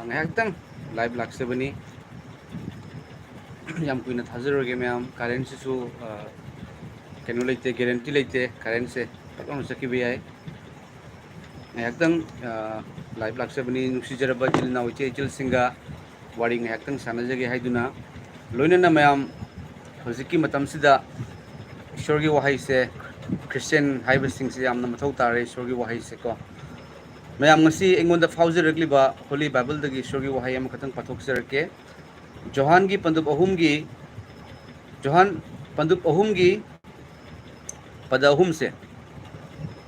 ngayaktang live laksabani yam kuina thajaroge ma'am current से सु keno leite guarantee leite current se patong sakibi ai ngayaktang live laksabani nuksijaraba jilna uche jil singa wari ngayaktang sanajage haiduna loinana ma'am hojiki matam sida ishorgi wahai se Christian haiba sing se yamna mathau tare ishorgi wahai se ko ma'am ngasi engonda faujaragliba holy bible dagi ishorgi wahai am khatang pathok sarke जोहान की पंदुप अहुम की Johan पंदुप अहुम की पद अहुम से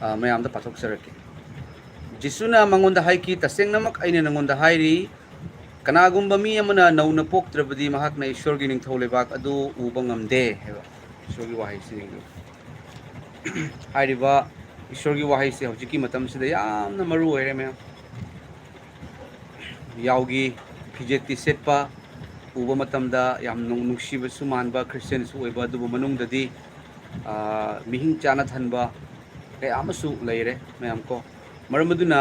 मैं आमदा पाथोक सरके जिसुना मंगोंदा high की तसेंग नमक आइने नंगोंदा हाईरी कनागुम्बा मी अमना नौना पोक्त्रबदी महाक ना ईश्वर की निंगथौ लेबाक अदु उबा ngamde हेबा ईश्वर की वाहै सिंगु हाईरिबा ईश्वर की वाहै से हौजिकी मतम सिदा यामना मरु ओइरे मैं याउगी फिजेक्ति सेटपा उबा मतमदा याम नुंगसिबसु मानबा क्रिश्चियन सु ओइबा दुबु मनुंगददी मिहिंग चाना थनबा कय आमसु लैरे मैम को मरमदुना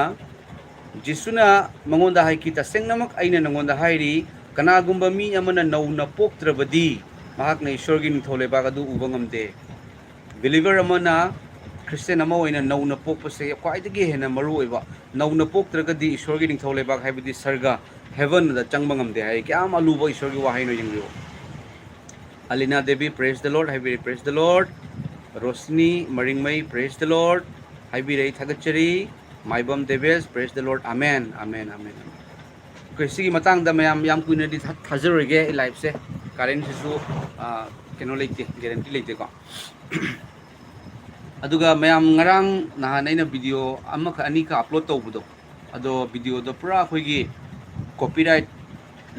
जिसुना मंगोंदा हाई की तसेंगनमक आइना नंगोंदा हाईरी कनागुम्बा मी अमना नौना पोक्त्रबदी महाकना ईश्वरगी निंथौलेबा अदु उबा ngamde बिलीवर अमना क्रिश्चियन अमा ओइना नौना पोकपसे क्वाइदगी हेना मरु ओइबा नौना पोक्त्रगदी ईश्वरगी निंथौलेबा हाइबदी सर्गा हेवन द चंगबा ngamde hai क्या मालूबा ईश्वर की वाहै नो यंगयो Alina Devi praise the lord हाइबी praise the lord Roshni Maringmei praise the lord हाइबी रे थगचरी माइबम देवेस praise the lord amen amen amen कैसी की मतंग द मैम याम कुने दि थाजरगे लाइफ से करेंट से केनो लेते गारंटी लेते को अदुगा ma'am ngarang nahan aina video amaka ani ka upload tawbudo ado video do pura khoigi copyright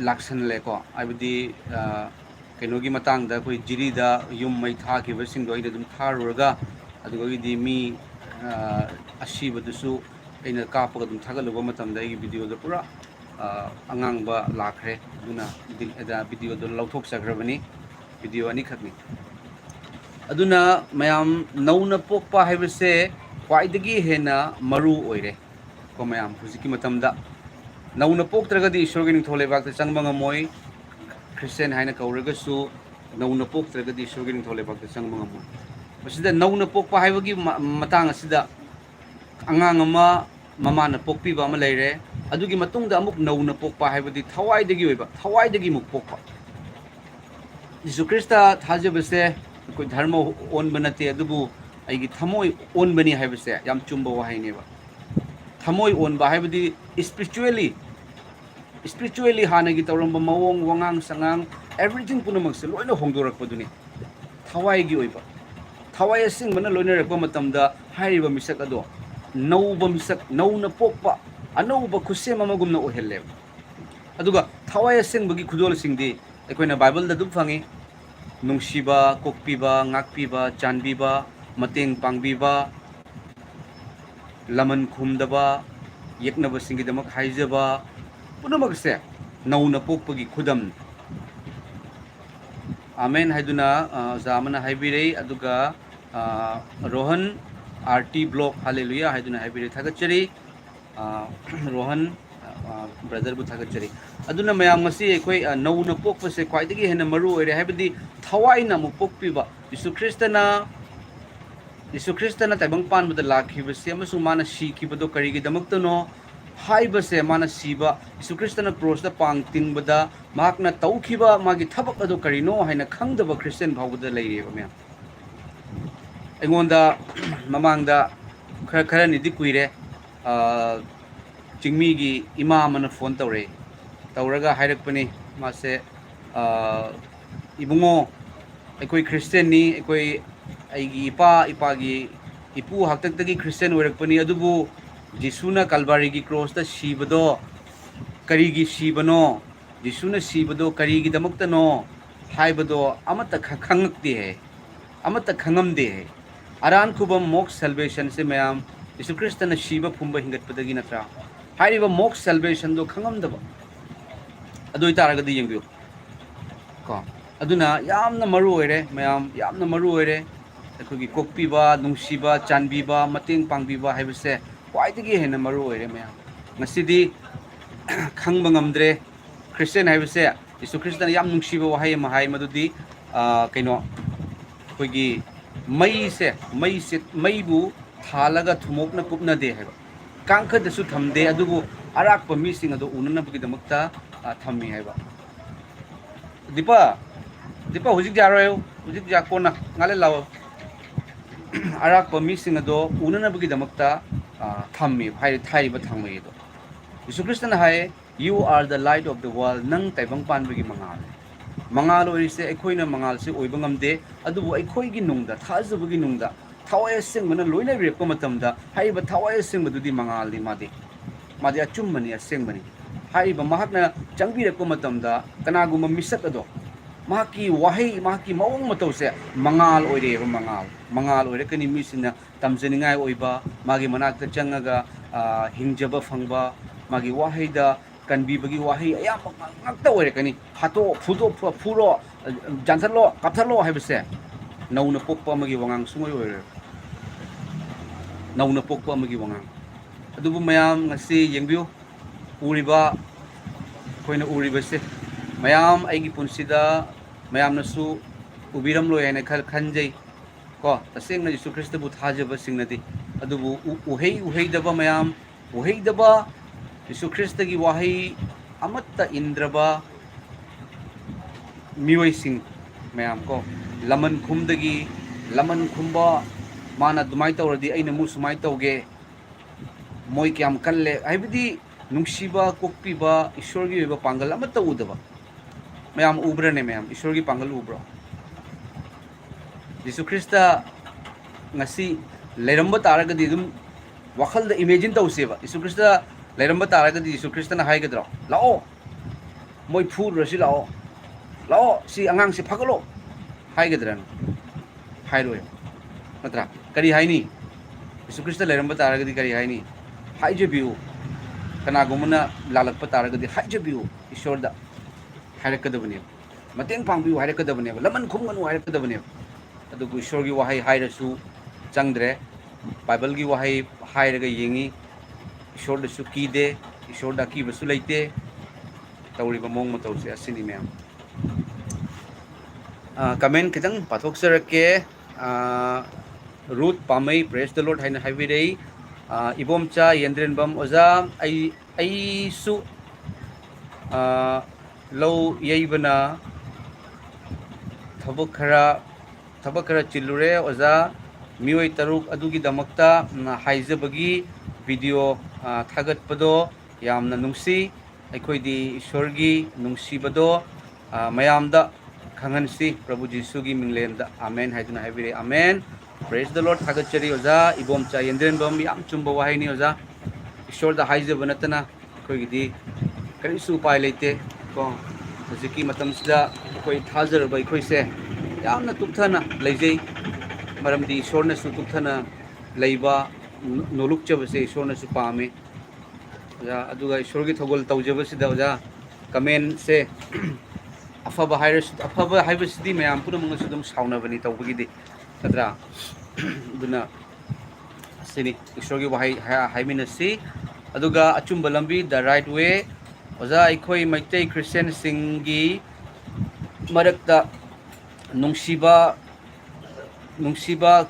laksan le ko aibdi kenogi matang da koi jiri da yum mai tha ki basing do ida dum tharurga aduga di mi asiba dusu aina kapaga dum thagaluba matam da igi video do pura angang ba lakhre duna da video do lauthok sagrabani video ani khakni aduna mayam nauna pokpa haibase kwaidagi hena maru oire ko mayam huziki matam da नौना पोक्त्रगदी ईश्वर की निंथौलेबाक चंगबा ngamoi Christian हाइना कौरगसु नौना पोक्त्रगदी ईश्वर की निंथौलेबाक चंगबा ngamoi मसिदा नौना पोकपा हाइबगी मतंग असिदा अंगांग अमा ममाना पोकपीबा अमा लेरे अदुगी मतुंगदा अमुक नौना पोकपा हाइबदी थवाइदगी ओइबा थवाइदगी मुक पोकपा यीशु ख्रिस्ता थाजबसे कोई धर्म ओनबा नते अदुबु आइगी थमोय ओनबनी हाइबसे याम चुंबा वाहाइनेबा थमोय ओनबा हाइबदी spiritually हाना की तौरंबा मवोंग वंगांग संगांग everything पुनमक से लोइना होंदोरकपदुनी थवाइगी ओइबा थवाइ सिंगबना लोइना रकपा मतमदा हाइरिबा मिसक अदो नौबा मिसक नौना पोकपा अनौबा खुसेम अमगुमना ओहेल्ले अदुगा थवाइ सिंगबगी खुदोल सिंगदी अखोइना बाइबल दा दुम fungi नुंगसिबा कोकपीबा ngakपीबा चानबीबा मतेंग पांगबीबा लमन खुमदबा यeknaba singidamak haijaba punamagse nauna pokpagi khudam amen haiduna zamana haibirei aduga rohan rt block hallelujah haiduna haibirei thagachari rohan brother bu thagachari aduna mayam ngasi ekoi nauna pokpase kwaidagi hena maru oire haibadi thawaina mu pokpiba Yesu Kristana taibang pan bada lakhi base amasu mana shi ki bado karigi damaktono hai base mana siba Yesu Kristana cross da pang ting bada makna taukiba magi thabak ado karino haina khangdaba Christian bhawda leireba me engonda mamangda khara ni di kuire chingmi gi imam ana phone tawre tawraga hairakpani mase ibungo ekoi Christian ni ekoi aigi ipagi ipu haktagdagi Christian oirakpani adubu Jisuna Kalvari gi cross da shibado karigi shibano Jisuna shibado karigi damakta no haibado amata khangakti hai amata khangamde hai aran kubam mox salvation se mayam Yesu Krista na shiba phumba hingat padagi natra hairiba mox salvation do khangamdaba adoi taragadi yengbiyo ko aduna yamna maru oire mayam yamna maru oire अखोगी कोकपीबा नुंगसीबा चानबीबा मतेंग पांगबीबा हाइबसे क्वाइदगी Hena Maru ओइरे ma'am ngasiदी ꯈꯪꯕ ꯉꯝꯗ꯭ꯔꯦ Christian ꯍꯥꯏꯕꯁꯦ ꯌꯤꯁꯨ ꯈ꯭ꯔꯤꯁꯇꯅ ꯌꯥꯝ ꯅꯨꯡꯁꯤꯕ ꯋꯥꯍꯩ ꯑꯃ ꯍꯥꯏ ꯃꯗꯨꯗꯤ ꯀꯩꯅꯣ ꯑꯩꯈꯣꯏꯒꯤ ꯃꯩꯕꯨ ꯊꯥꯜꯂꯒ ꯊꯨꯃꯣꯛꯅ ꯀꯨꯞꯅꯗꯦ ꯍꯥꯏꯕ ꯀꯥꯡꯈꯗꯁꯨ ꯊꯝꯗꯦ ꯑꯗꯨꯕꯨ ꯑꯔꯥꯛꯄ ꯃꯤꯁꯤꯡ ꯑꯗꯨ ꯎꯅꯅꯕꯒꯤꯗꯃꯛꯇ ꯊꯝꯃꯤ ꯍꯥꯏꯕ ꯗꯤꯄꯥ ꯍꯧꯖꯤꯛ ꯌꯥꯔꯣꯏ ꯍꯧꯖꯤꯛ ꯀꯣꯟꯅ ꯉꯥꯜꯂꯦ ꯂꯥꯛꯑꯣ ꯑꯔꯥꯛꯄ ꯃꯤꯁꯤꯡ ꯑꯗꯣ ꯎꯅꯅꯕꯒꯤꯗꯃꯛꯇ ꯊꯝꯃꯦꯕ ꯊꯥꯏꯔꯤꯕ ꯊꯥꯡꯃꯩ ꯑꯗꯣ ꯌꯤꯁꯨ ꯈ꯭ꯔꯤꯁꯇꯅ ꯍꯥꯏ you are the light of the world ꯅꯪ ꯇꯥꯏꯕꯪ ꯄꯥꯟꯕꯒꯤ ꯃꯉꯥꯜ ꯃꯉꯥꯜ ꯑꯣꯏꯔꯤꯁꯦ ꯑꯩꯈꯣꯏꯅ ꯃꯉꯥꯜꯁꯦ ꯑꯣꯏꯕ ꯉꯝꯗꯦ ꯑꯗꯨꯕꯨ ꯑꯩꯈꯣꯏꯒꯤ ꯅꯨꯡꯗ ꯊꯥꯖꯕꯒꯤ ꯅꯨꯡꯗ ꯊꯋꯥꯏ ꯑꯁꯦꯡꯕꯅ ꯂꯣꯏꯅꯕꯤꯔꯛꯄ ꯃꯇꯝꯗ ꯍꯥꯏꯔꯤꯕ ꯊꯋꯥꯏ ꯑꯁꯦꯡꯕꯗꯨꯗꯤ ꯃꯉꯥꯜꯅꯤ ꯃꯥꯗꯤ ꯑꯆꯨꯝꯕꯅꯤ ꯑꯁꯦꯡꯕꯅꯤ ꯍꯥꯏꯔꯤꯕ ꯃꯍꯥꯛꯅ ꯆꯪꯕꯤꯔꯛꯄ ꯃꯇꯝꯗ ꯀꯅꯥꯒꯨꯝꯕ ꯃꯤꯁꯛ ꯑꯗꯣ ꯃꯍꯥꯛꯀꯤ ꯋꯥꯍꯩ ꯃꯍꯥꯛꯀꯤ ꯃꯑꯣꯡ ꯃꯇꯧꯁꯦ ꯃꯉꯥꯜ ꯑꯣꯏꯔꯛꯑꯦꯕ ꯃꯉꯥꯜ ꯑꯣꯏꯔꯛꯀꯅꯤ ꯃꯤꯁꯤꯡꯅ ꯇꯝꯖꯅꯤꯡꯉꯥꯏ ꯑꯣꯏꯕ ꯃꯥꯒꯤ ꯃꯅꯥꯛꯇ ꯆꯪꯉꯒ ꯍꯤꯡꯖꯕ ꯐꯪꯕ ꯃꯥꯒꯤ ꯋꯥꯍꯩꯗ ꯀꯟꯕꯤꯕꯒꯤ ꯋꯥꯍꯩ ꯑꯌꯥꯝꯕ ꯉꯥꯛꯇ ꯑꯣꯏꯔꯛꯀꯅꯤ ꯐꯨꯔꯣ ꯖꯥꯟꯊꯠꯂꯣ ꯀꯥꯞꯊꯠꯂꯣ ꯍꯥꯏꯕꯁꯦ ꯅꯧꯅ ꯄꯣꯛꯄ ꯑꯃꯒꯤ ꯋꯥꯉꯥꯡ ꯁꯨꯡꯑꯣꯏ ꯑꯣꯏꯔꯣꯏ ꯅꯧꯅ ꯄꯣꯛꯄ ꯑꯃꯒꯤ ꯋꯥꯉꯥꯡ ꯑꯗꯨꯕꯨ ꯃꯌꯥꯝ ꯉꯁꯤ ꯌꯦꯡꯕꯤꯌꯨ ꯎꯔꯤꯕ ꯑꯩꯈꯣꯏꯅ ꯎꯔꯤꯕꯁꯦ ꯃꯌꯥꯝ ꯑꯩꯒꯤ ꯄꯨꯟꯁꯤꯗ ꯃꯌꯥꯝꯅꯁꯨ ꯎꯕꯤꯔꯝꯂꯣꯏ ꯍꯥꯏꯅ ꯈꯟꯖꯩ ꯀꯣ ꯇꯁꯦꯡꯅ ꯌꯤꯁꯨ ꯈ꯭ꯔꯤꯁꯇꯕꯨ ꯊꯥꯖꯕꯁꯤꯡꯅꯗꯤ ꯑꯗꯨꯕꯨ ꯎꯍꯩꯗꯕ ꯃꯌꯥꯝ ꯎꯍꯩꯗꯕ ꯌꯤꯁꯨ ꯈ꯭ꯔꯤꯁꯇꯒꯤ ꯋꯥꯍꯩ ꯑꯃꯠꯇ ꯏꯟꯗ꯭ꯔꯕ ꯃꯤꯑꯣꯏꯁꯤꯡ ꯃꯌꯥꯝ ꯀꯣ ꯂꯃꯟ ꯈꯨꯝꯕ ꯃꯥꯅ ꯑꯗꯨꯃꯥꯏꯅ ꯇꯧꯔꯗꯤ ꯑꯩꯅ ꯑꯃꯨꯛ ꯁꯨꯃꯥꯏꯅ ꯇꯧꯒꯦ ꯃꯣꯏ ꯀꯌꯥꯝ ꯀꯜꯂꯦ ꯍꯥꯏꯕꯗꯤ ꯅꯨꯡꯁꯤꯕ ꯀꯣꯛꯄꯤꯕ ꯏꯁꯣꯔꯒꯤ ꯑꯣꯏꯕ ꯄꯥꯡꯒꯜ ꯑꯃꯠꯇ ꯎꯗꯕ ꯃꯌꯥꯝ ꯎꯕ꯭ꯔꯅꯦ ꯃꯌꯥꯝ ꯏꯁꯣꯔꯒꯤ ꯄꯥꯡꯒꯜ ꯎꯕ꯭ꯔꯣ ꯌꯤꯁꯨ ꯈ꯭ꯔꯤꯁꯇ ꯉꯁꯤ ꯂꯩꯔꯝꯕ ꯇꯥꯔꯒꯗꯤ ꯑꯗꯨꯝ ꯋꯥꯈꯜꯗ ꯏꯃꯦꯖꯤꯟ ꯇꯧꯁꯦꯕ ꯌꯤꯁꯨ ꯈ꯭ꯔꯤꯁꯇ ꯂꯩꯔꯝꯕ ꯇꯥꯔꯒꯗꯤ ꯌꯤꯁꯨ ꯈ꯭ꯔꯤꯁꯇꯅ ꯍꯥꯏꯒꯗ꯭ꯔꯣ ꯂꯥꯛꯑꯣ ꯃꯣꯏ ꯐꯨꯔꯨꯔꯁꯤ ꯂꯥꯛꯑꯣ ꯁꯤ ꯑꯉꯥꯡꯁꯤ ꯐꯒꯠꯂꯣ ꯍꯥꯏꯒꯗ꯭ꯔꯅ ꯍꯥꯏꯔꯣꯏ ꯅꯠꯇ꯭ꯔꯥ ꯀꯔꯤ ꯍꯥꯏꯅꯤ ꯌꯤꯁꯨ ꯈ꯭ꯔꯤꯁꯇ ꯂꯩꯔꯝꯕ ꯇꯥꯔꯒꯗꯤ ꯀꯔꯤ ꯍꯥꯏꯅꯤ ꯍꯥꯏꯖꯕꯤꯌꯨ ꯀꯅꯥꯒꯨꯝꯕꯅ ꯂꯥꯜꯂꯛꯄ ꯇꯥꯔꯒꯗꯤ ꯍꯥꯏꯖꯕꯤꯌꯨ ꯏꯁꯣꯔꯗ ꯍꯥꯏꯔꯛꯀꯗꯕꯅꯦꯕ ꯃꯇꯦꯡ ꯄꯥꯡꯕꯤꯌꯨ ꯍꯥꯏꯔꯛꯀꯗꯕꯅꯦꯕ ꯂꯃꯟ ꯈꯨꯝꯒꯅꯨ ꯍꯥꯏꯔꯛꯀꯗꯕꯅꯦꯕ ꯑꯗꯨꯕꯨ ꯏꯁꯣꯔꯒꯤ ꯋꯥꯍꯩ ꯍꯥꯏꯔꯁꯨ ꯆꯪꯗ꯭ꯔꯦ ꯕꯥꯏꯕꯜꯒꯤ ꯋꯥꯍꯩ ꯍꯥꯏꯔꯒ ꯌꯦꯡꯉꯤ ꯏꯁꯣꯔꯗꯁꯨ ꯀꯤꯗꯦ ꯏꯁꯣꯔꯗ ꯑꯀꯤꯕꯁꯨ ꯂꯩꯇꯦ ꯇꯧꯔꯤꯕ ꯃꯑꯣꯡ ꯃꯇꯧꯁꯦ ꯑꯁꯤꯅꯤ ꯃꯌꯥꯝ ꯀꯃꯦꯟ ꯈꯤꯇꯪ ꯄꯥꯊꯣꯛꯆꯔꯛꯀꯦ ꯔꯨꯠ ꯄꯥꯝꯃꯩ ꯄ꯭ꯔꯦꯁ ꯗ ꯂꯣꯔꯗ ꯍꯥꯏꯅ ꯍꯥꯏꯕꯤꯔꯛꯏ ꯏꯕꯣꯝꯆꯥ ꯌꯦꯟꯗ꯭ꯔꯦꯟꯕꯝ ꯑꯣꯖꯥ ꯑꯩꯁꯨ ꯂꯧ ꯌꯩꯕꯅ ꯊꯕꯛ ꯈꯔ ꯆꯤꯜꯂꯨꯔꯦ ꯑꯣꯖꯥ ꯃꯤꯑꯣꯏ 6 ꯑꯗꯨꯒꯤꯗꯃꯛꯇ ꯍꯥꯏꯖꯕꯒꯤ ꯚꯤꯗꯤꯑꯣ ꯊꯥꯒꯠꯄꯗꯣ ꯌꯥꯝꯅ ꯅꯨꯡꯁꯤ ꯑꯩꯈꯣꯏꯗꯤ ꯏꯁꯣꯔꯒꯤ ꯅꯨꯡꯁꯤꯕꯗꯣ ꯃꯌꯥꯝꯗ ꯈꯪꯍꯟꯁꯤ ꯄ꯭ꯔꯚꯨ ꯖꯤꯁꯨꯒꯤ ꯃꯤꯡꯂꯦꯟꯗ ꯑꯃꯦꯟ ꯍꯥꯏꯗꯨꯅ ꯍꯥꯏꯕꯤꯔꯛꯏ ꯑꯃꯦꯟ ꯄ꯭ꯔꯦꯁ ꯗ ꯂꯣꯔꯗ ꯊꯥꯒꯠꯆꯔꯤ ꯑꯣꯖꯥ ꯏꯕꯣꯝꯆꯥ ꯌꯦꯟꯗ꯭ꯔꯦꯟꯕꯝ ꯌꯥꯝ ꯆꯨꯝꯕ ꯋꯥꯍꯩꯅꯤ ꯑꯣꯖꯥ ꯏꯁꯣꯔꯗ ꯍꯥꯏꯖꯕ ꯅꯠꯇꯅ ꯑꯩꯈꯣꯏꯒꯤꯗꯤ ꯀꯔꯤꯁꯨ ꯎꯄꯥꯏ ꯂꯩꯇꯦ ꯀꯣ ꯍꯧꯖꯤꯛꯀꯤ ꯃꯇꯝꯁꯤꯗ ꯑꯩꯈꯣꯏ ꯊꯥꯖꯔꯕ ꯑꯩꯈꯣꯏꯁꯦ ꯌꯥꯝꯅ ꯇꯨꯞꯊꯅ ꯂꯩꯖꯩ ꯃꯔꯝꯗꯤ ꯏꯁꯣꯔꯅꯁꯨ ꯇꯨꯞꯊꯅ ꯂꯩꯕ ꯅꯣꯂꯨꯛꯆꯕꯁꯦ ꯏꯁꯣꯔꯅꯁꯨ ꯄꯥꯝꯃꯤ ꯑꯣꯖꯥ ꯑꯗꯨꯒ ꯏꯁꯣꯔꯒꯤ ꯊꯧꯒꯜ ꯇꯧꯖꯕꯁꯤꯗ ꯑꯣꯖꯥ ꯀꯃꯦꯟꯁꯦ ꯑꯐꯕ ꯍꯥꯏꯕꯁꯤꯗꯤ ꯃꯌꯥꯝ ꯄꯨꯝꯅꯃꯛꯅꯁꯨ ꯑꯗꯨꯝ ꯁꯥꯎꯅꯕꯅꯤ ꯇꯧꯕꯒꯤꯗꯤ ꯅꯠꯇ꯭ꯔꯥ ꯑꯗꯨꯅ ꯑꯁꯤꯅꯤ ꯏꯁꯣꯔꯒꯤ ꯋꯥꯍꯩ ꯍꯥꯏꯃꯤꯟꯅꯁꯤ ꯑꯗꯨꯒ ꯑꯆꯨꯝꯕ ꯂꯝꯕꯤ ꯗ ꯔꯥꯏꯠ ꯋꯦ ꯑꯣꯖꯥ ꯑꯩꯈꯣই ꯃꯩꯇꯩ ꯈ꯭ꯔꯤꯁꯇꯤꯌꯟꯁꯤꯡꯒꯤ ꯃꯔꯛꯇ ꯅꯨꯡꯁꯤꯕ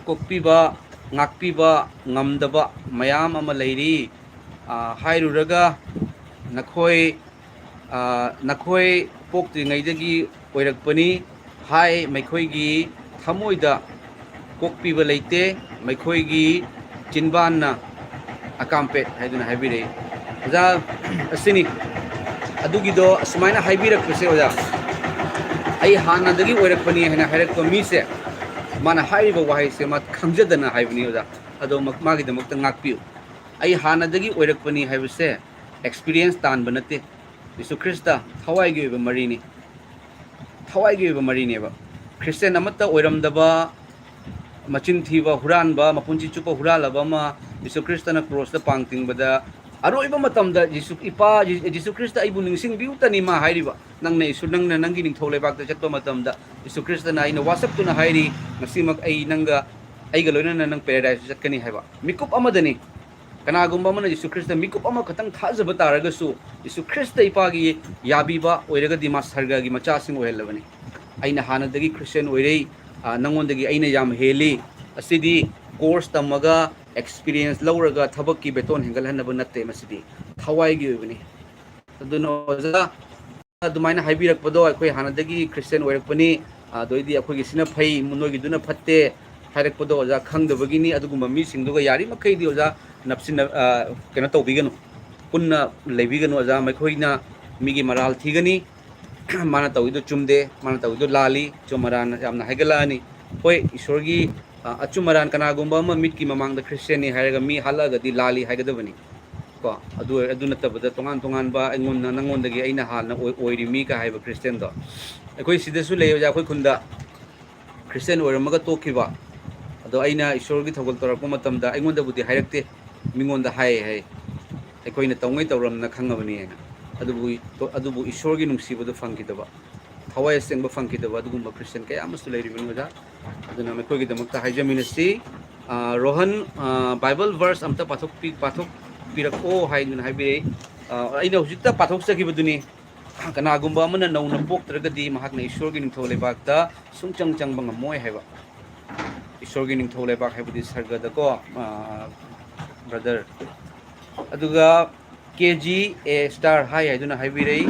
ꯀꯣꯛꯄꯤꯕ ꯉꯥꯛꯄꯤꯕ ꯉꯝꯗꯕ ꯃꯌꯥꯝ ꯑꯃ ꯂꯩꯔꯤ ꯍꯥꯏꯔꯨꯔꯒ ꯅꯈꯣꯏ ꯄꯣꯛꯇ꯭ꯔꯤꯉꯩꯗꯒꯤ ꯑꯣꯏꯔꯛꯄꯅꯤ ꯃꯈꯣꯏꯒꯤ ꯊꯃꯣꯏꯗ ꯀꯣꯛꯄꯤꯕ ꯂꯩꯇꯦ ꯃꯈꯣꯏꯒꯤ ꯆꯤꯟꯕꯥꯟꯅ ꯑꯀꯥꯝꯄꯦꯠ ꯍꯥꯏꯗꯨꯅ ꯍꯥꯏꯕꯤꯔꯛꯏ ꯑꯣꯖꯥ ꯑꯁꯤꯅꯤ ꯑꯗꯨꯒꯤꯗꯣ ꯑꯁꯨꯃꯥꯏꯅ ꯍꯥꯏꯕꯤꯔꯛꯄꯁꯦ ꯑꯣꯖꯥ ꯑꯩ ꯍꯥꯟꯅꯗꯒꯤ ꯑꯣꯏꯔꯛꯄꯅꯤ ꯍꯥꯏꯅ ꯍꯥꯏꯔꯛꯄ ꯃꯤꯁꯦ ꯃꯥꯅ ꯍꯥꯏꯔꯤꯕ ꯋꯥꯍꯩꯁꯦ ꯃꯥ ꯈꯪꯖꯗꯅ ꯍꯥꯏꯕꯅꯤ ꯑꯣꯖꯥ ꯑꯗꯣ ꯃꯥꯒꯤꯗꯃꯛꯇ ꯉꯥꯛꯄꯤꯌꯨ ꯑꯩ ꯍꯥꯟꯅꯗꯒꯤ ꯑꯣꯏꯔꯛꯄꯅꯤ ꯍꯥꯏꯕꯁꯦ ꯑꯦꯛꯁꯄꯤꯔꯤꯌꯦꯟꯁ ꯇꯥꯟꯕ ꯅꯠꯇꯦ ꯌꯤꯁꯨ ꯈ꯭ꯔꯤꯁꯇ ꯊꯋꯥꯏꯒꯤ ꯑꯣꯏꯕ ꯃꯔꯤꯅꯤ ꯊꯋꯥꯏꯒꯤ ꯑꯣꯏꯕ ꯃꯔꯤꯅꯦꯕ ꯈ꯭ꯔꯤꯁꯇꯤꯌꯟ ꯑꯃꯠꯇ ꯑꯣꯏꯔꯝꯗꯕ ꯃꯆꯤꯟ ꯊꯤꯕ ꯍꯨꯔꯥꯟꯕ ꯃꯄꯨꯟꯁꯤ ꯆꯨꯞꯄ ꯍꯨꯔꯥꯜꯂꯕ ꯑꯃ ꯌꯤꯁꯨ ꯈ꯭ꯔꯤꯁꯇꯅ ꯀ꯭ꯔꯣꯁꯇ ꯄꯥꯡ ꯇꯤꯡꯕꯗ ꯑꯔꯣꯏꯕ ꯃꯇꯝꯗ ꯌꯤꯁꯨ ꯈ꯭ꯔꯤꯁꯇ ꯑꯩꯕꯨ ꯅꯤꯡꯁꯤꯡꯕꯤꯌꯨꯇꯅꯤ ꯃꯥ ꯍꯥꯏꯔꯤꯕ ꯅꯪꯅ ꯅꯪꯒꯤ ꯅꯤꯡꯊꯧ ꯂꯩꯕꯥꯛꯇ ꯆꯠꯄ ꯃꯇꯝꯗ ꯌꯤꯁꯨ ꯈ꯭ꯔꯤꯁꯇꯅ ꯑꯩꯅ ꯋꯥꯁꯛꯇꯨꯅ ꯍꯥꯏꯔꯤ ꯉꯁꯤꯃꯛ ꯑꯩꯒ ꯂꯣꯏꯅꯅ ꯅꯪ ꯄꯦꯔꯥꯗꯥꯏꯁꯇ ꯆꯠꯀꯅꯤ ꯍꯥꯏꯕ ꯃꯤꯀꯨꯞ ꯑꯃꯗꯅꯤ कनागुम्बा अमना यीशु ख्रिस्त मिकुप अमा खतंग थाजब तारगसु यीशु ख्रिस्त इपागी याबीबा ओइरगदि मा सर्गगी मचासिंग ओहेलबनी अइना हानदगी क्रिश्चियन ओइरै नंगोंदगी अइना याम हेली असिदी कोर्स तमगा एक्सपीरियंस लौरगा थबक की बेतोन हेंगलहनब नत्ते मसिदी थवाइगी ओइबनी अदुनो ओजा अदुमाइना हाइबिरकपदो अखोय हानदगी क्रिश्चियन ओइरकपनी दोइदी अखोयगी सिना फै मुनोगी दुना फत्ते हाइरकपदो ओजा खंगदबगिनी अदुगुम्बा मिसिंगदुगा यारी मखैदी ओजा नप्सिन केनो तौबिगनु पुन्ना लेबिगनु ओजा मखोइना मिगी मराल थीगनी माना तौइदो चुमदे माना तौइदो लाली चुमरान यामना हाइगलानी होय ईश्वरगी अचुमरान कनागुम्बा अमा मिटकी ममांगदा क्रिश्चियन हाइरगा मी हालागदी लाली हाइगदबनी को अदु नत्तबदा तोंगान तोंगानबा अइंगोन नंगोंदगी अइना हालना ओइरि मी का हाइबा क्रिश्चियन दो अखोय सिदसु लेयोजा अखोय खुंदा क्रिश्चियन ओइरमगा तोखिबा अदो अइना ईश्वरगी थगल तोरपा मतमदा अइंगोंदबुदि हाइरक्ते मिंगोंदा हाय हाय अखोयना तौंगै तौरमना खंगबनी हैना अदुबु ईश्वरगी नुंसीबदो फंगिदबा थवाय सेंबा फंगिदबा अदुगुम्बा क्रिश्चियन कया अमसु लेरिबनी ओजा अदुना मखोयगी दमकता हाइजमिनसी रोहन बाइबल वर्स अमता पाथोक पिरको हाइनुन हाइबे अइना हुजिकता पाथोक सकिबदुनी कनागुम्बा अमना नौना पोक्तरगदी महाकना ईश्वरगी निंथौ लेबाकता सुंचंग चंगबा ngमोय हाइबा ईश्वरगी निंथौ लेबाक हाइबदि सर्गदको ब्रदर अदुगा केजी ए स्टार हाई हाइदुना हाइबिरै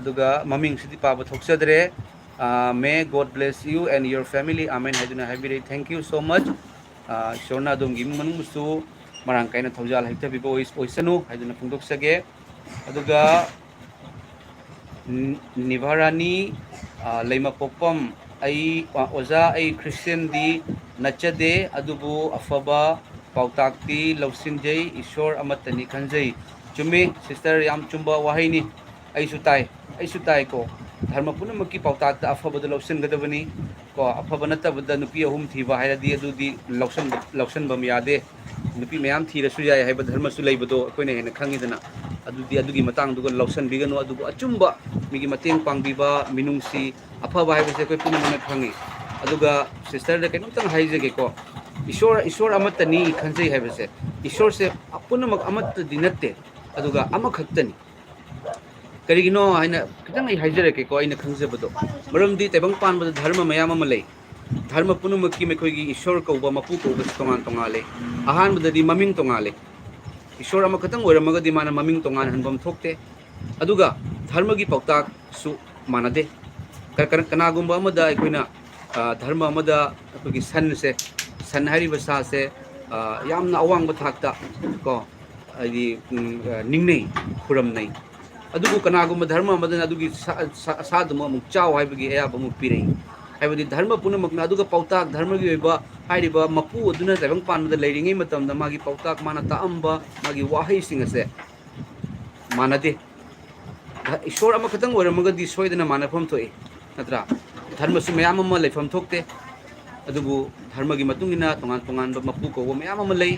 अदुगा ममिंग सिदि पाबा थोक्सदरे may God bless you and your family amen हाइदुना हाइबिरै थैंक यू सो मच ईश्वरना अदुमगी मनुमुसु मरांग काइना थौजाल हाइथबिबो ओइसनु हाइदुना फुंदोक्सगे अदुगा निभारानी लेमा पोपम आई ओजा आई क्रिश्चियन दी नचदे अदुबु अफबा पाउताक्ति लौसिनजै ईश्वर अमतनी खंजै चुम्मे सिस्टर याम चुम्बा वाहैनी ऐसु ताई को धर्म पुनमकी पाउताक्ता अफबद लौसिनगदबनी को अफब नत्तबद नुपी अहुम थीबा हायदि अदुदी लौसनबम यादे नुपी मयाम थीरसु याय हायब धर्मसु लैबदो अखोयने हेन खंगिदना अदुगी मतंगदुगा लौसनबिगनो अदुबु अचुम्बा मिगी मतेंग पांगबिबा मिनुंगसी अफबा हायबसे अखोय पुनमना खंगी अदुगा सिस्टर दे केनोतंग हाइजेगे को ईश्वर अमतनी खंजै हायबसे ईश्वर से पुनमक अमतदि नत्ते अदुगा अमखक्तनी करिगिनो हाइना खितंग हाइजरके को आइना खंजबदो मरमदि तेबंग पानबद धर्म मयाम अमा लै धर्म पुनमकी मेखोयगी ईश्वर कौबा मपु कौबा तोंगान तोंगाले अहानबददि ममिंग तोंगाले ईश्वर अमा खतंग ओइरमगदि माना ममिंग तोंगान हनबम थोक्ते अदुगा धर्मगी पौताक सु मानदे कनागुम्बा अमदा अखोयना धर्म अमदा अखोयगी सन हारिबा सासे यामना अवांगबा थाकता को आदि निंगनै खुरमनै अदुबु कनागुम्बा धर्म अमदना अदुगी सादुम अमुक चाव हाइबगी अयाब अमुक पिरै हाइबदि धर्म पुनमकना अदुगा पौताक धर्मगी ओइबा हाइरिबा मपु अदुना ताइबंग पानबदा लैरिङै मतमदा मागी पौताक माना ताअम्बा मागी वाहैसिंग असे मानदे ईश्वर अमा खतंग ओइरमगदि सोइदना मानफम थोइ नत्रा धर्मसु मयाम अमा लैफम थोक्ते अदुबु धर्मगी मतुंगिना तोंगान तोंगानबा मपु कौबा मयाम अमा लै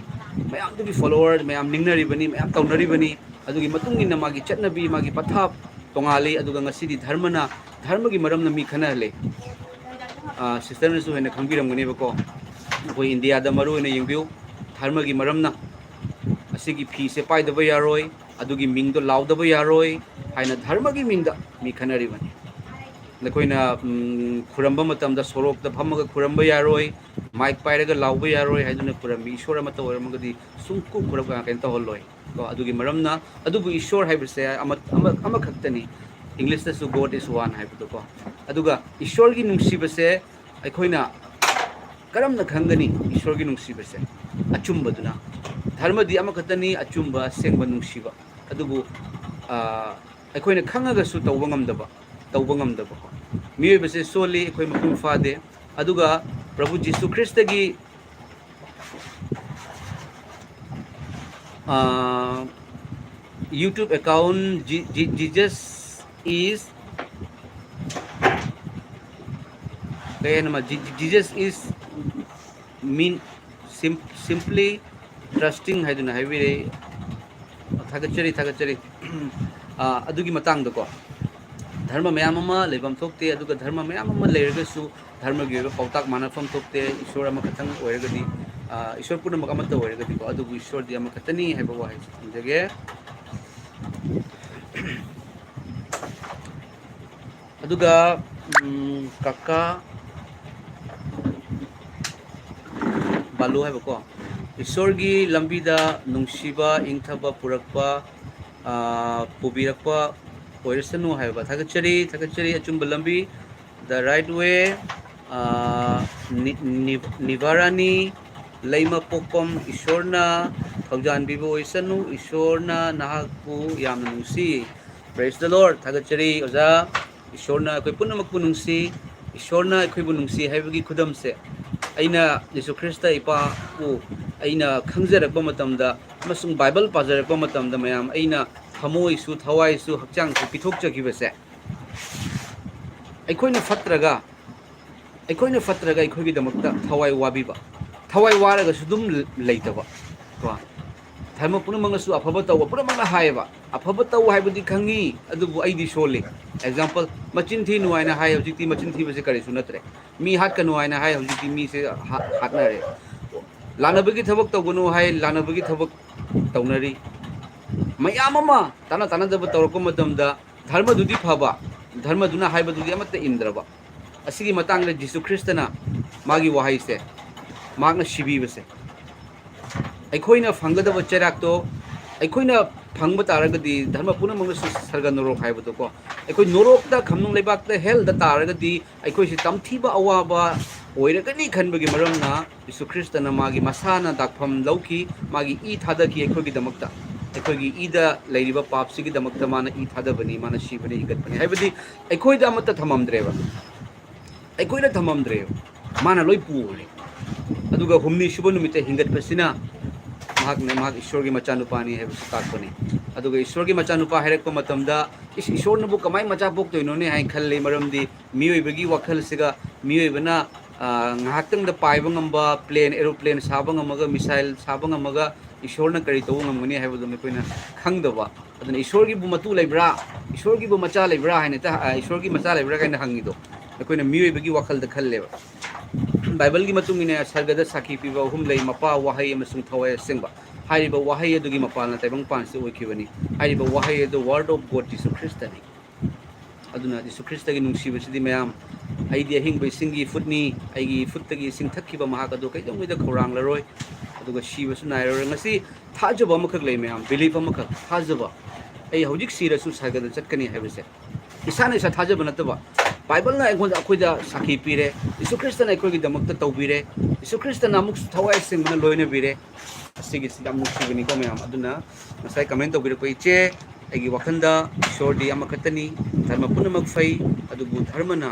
मयाम दुगी फॉलोअर मयाम निंगनरिबनी मयाम तौनरिबनी अदुगी मतुंगिना मागी चटनबी मागी पथाप तोंगाले अदुगा ngasidi धर्मना धर्मगी मरमना मी खनाले सिस्टरनसु हेन खंबिरमगनेबको कोई इंडिया दा मरु हेन यंगबिउ धर्मगी मरमना असिगी फी से पाइदबा यारोय अदुगी मिंगदो लाउदबा यारोय हाइना धर्मगी मिंगदा मी खनारिबनी नखोइना खुरंबा मतमदा सोरोकदा फमगा खुरंबा यारोय माइक पाइरगा लाउबा यारोय हाइदुना खुरंबी ईश्वर अमत ओरमगदी सुंकु खुरबा केन तहलोय को अदुगी मरमना अदुबु ईश्वर हाइबसे अमा खक्तनी इंग्लिश दसु गॉड इज वन हाइबदो को अदुगा ईश्वर की नुंसीबसे अखोइना करमना खंगनी ईश्वर की नुंसीबसे अचुंबदुना धर्मदि अमा खतनी अचुंबा सेंगबा नुंसीबा अदुबु अखोइना खंगगसु तौबा ngamdaba ko मियोबसे सोली अखोइ मपुंग फादे अदुगा प्रभु जीसु ख्रिस्ट की YouTube account Jesus is Jesus is mean simply trusting haiduna haibire thagachari adugi matang dako dharma mayam ama lebam thokte aduga dharma mayam ama leiragasu dharma gi pautak manafam thokte ishwar ama khatang oiragadi ईश्वर पुनमक अमत ओइरगदिको अदुबु ईश्वरदि अमखतनी हाइबा वाहै थमजगे अदुगा काका बालू हाइबको ईश्वर की लंबीदा नुंगसीबा इंगथबा पुरकपा पुबिरकपा ओइरसनु हाइबा थागचरी अचुंब लंबी the right way Nivarani Leima Pokam ईश्वरना थौजानबीबो ओइसनु ईश्वरना नाहकपु यामना नुंसी प्रेज द लॉर्ड थागचरी ओजा ईश्वरना अखोय पुनमकपु नुंसी ईश्वरना अखोयबु नुंसी हाइबगी खुदम से अइना यीशु ख्रिस्त इपा उ अइना खंगजरकपा मतमदा अमसुंग बाइबल पाजरकपा मतमदा मयाम अइना थमोइसु थवाइसु हक्चांगसु पिथोकजगिबसे अखोयना फत्रगा अखोयगी दमकता थवाइ वाबिबा थवाइ वारगसु दुम लेतबा को धर्म पुनमंगसु अफब तव पुनमंग हायबा अफब तव हायबदि खंगी अदुबु अइदि सोले एग्जांपल मचिन थी नुआइना हाय हजिति मचिन थी बसे करिसु नत्रे मी हात का नुआइना हाय हजिति मी से हातनारे लानबगी थबक तवगनु हाय लानबगी थबक तवनरी मयाम अमा ताना ताना दब तवरको मतमदा धर्म दुदि फबा धर्म दुना हायबदुदि अमत इंद्रबा असिगी मतंग रे यीशु ख्रिस्तना मागी वहाई से मागना शिबीबसे अखोइना फंगदब चेराक्तो अखोइना फंग तारगदी धर्म पुनमंगसु सर्ग नोरोक हाइबतो को अखोइ नोरोकता खमनुंग लेबाकता हेलदा तारगदी अखोइसि तमथीबा अवाबा ओइरगनी खनबगी मरमना यीशु ख्रिस्तना मागी मसाना दाखफम लौकी मागी ई थादकी अखोइगी दमकता अखोइगी ईदा लैरिबा पापसिगी दमकता माना ई थादबनी माना शिबनी हिगतबनी हाइबदी अखोइदा अमत थममद्रेबा अखोइना थममद्रे माना लोइ पुरे अदुगा हुमनी सुब नुमिते हिंगतपसिना ईश्वर की मचानुपानी है ताकपने अदुगा ईश्वर की मचानुपा हैरकपा मतमदा इस ईश्वर नबु कमाई मचा पोक्तोइनोने high खल्ले मरमदि मियोइबगी वखल सिगा मियोइबना ngahaktung da paiba ngamba plane aeroplane saba ngamaga missile saba ngamaga ईश्वरना करी तौ ngमगनि हाइबदो मेकोइना खंगदबा अदुना ईश्वर की बुमतु लेब्रा ईश्वर की बुमचा लेब्रा हाइने ता ईश्वर की मचा लेब्रा काइना हंगिदो मेकोइना मियोइबगी वखल द खल्लेबा बाइबल की मतुंगिने सर्गदा साखी पिबा हुम लई मपा वाहै अमसुंग थवय सेंबा हाइबा वाहै अदुगी मपालना तैबंग पानसे ओइखिबनी हाइबा वाहै द वर्ड ऑफ गॉड यीशु ख्रिस्तनी अदुना यीशु ख्रिस्तगी नुंसीबसिदि मयाम आइदि अहिंग बैसिंगी फुटनी आइगी फुटतगी सिंग थक्किबा महाक अदु कैदोंगैदा खौरांग लरोय अदुगा शिबसु नायरोय ngasi थाजबा मखक लै मयाम बिलीफ मखक थाजबा ai hojik sirasu sargada chatkani haibase isana isa थाजबा नतबा बाइबल ना एगोन अखोइदा साखी पीरे यीशु ख्रिस्त ना अखोइगी दमकता तौबीरे यीशु ख्रिस्त ना मुक थवाइ सिंग मन लोइने बीरे असिगी सिदा मुक्सिगनी को मयाम अदुना मसाइ कमेंट तौबीरे को इचे आइगी वखंदा ईश्वरदी अमखतनी धर्म पुनमक फै अदुबु धर्मना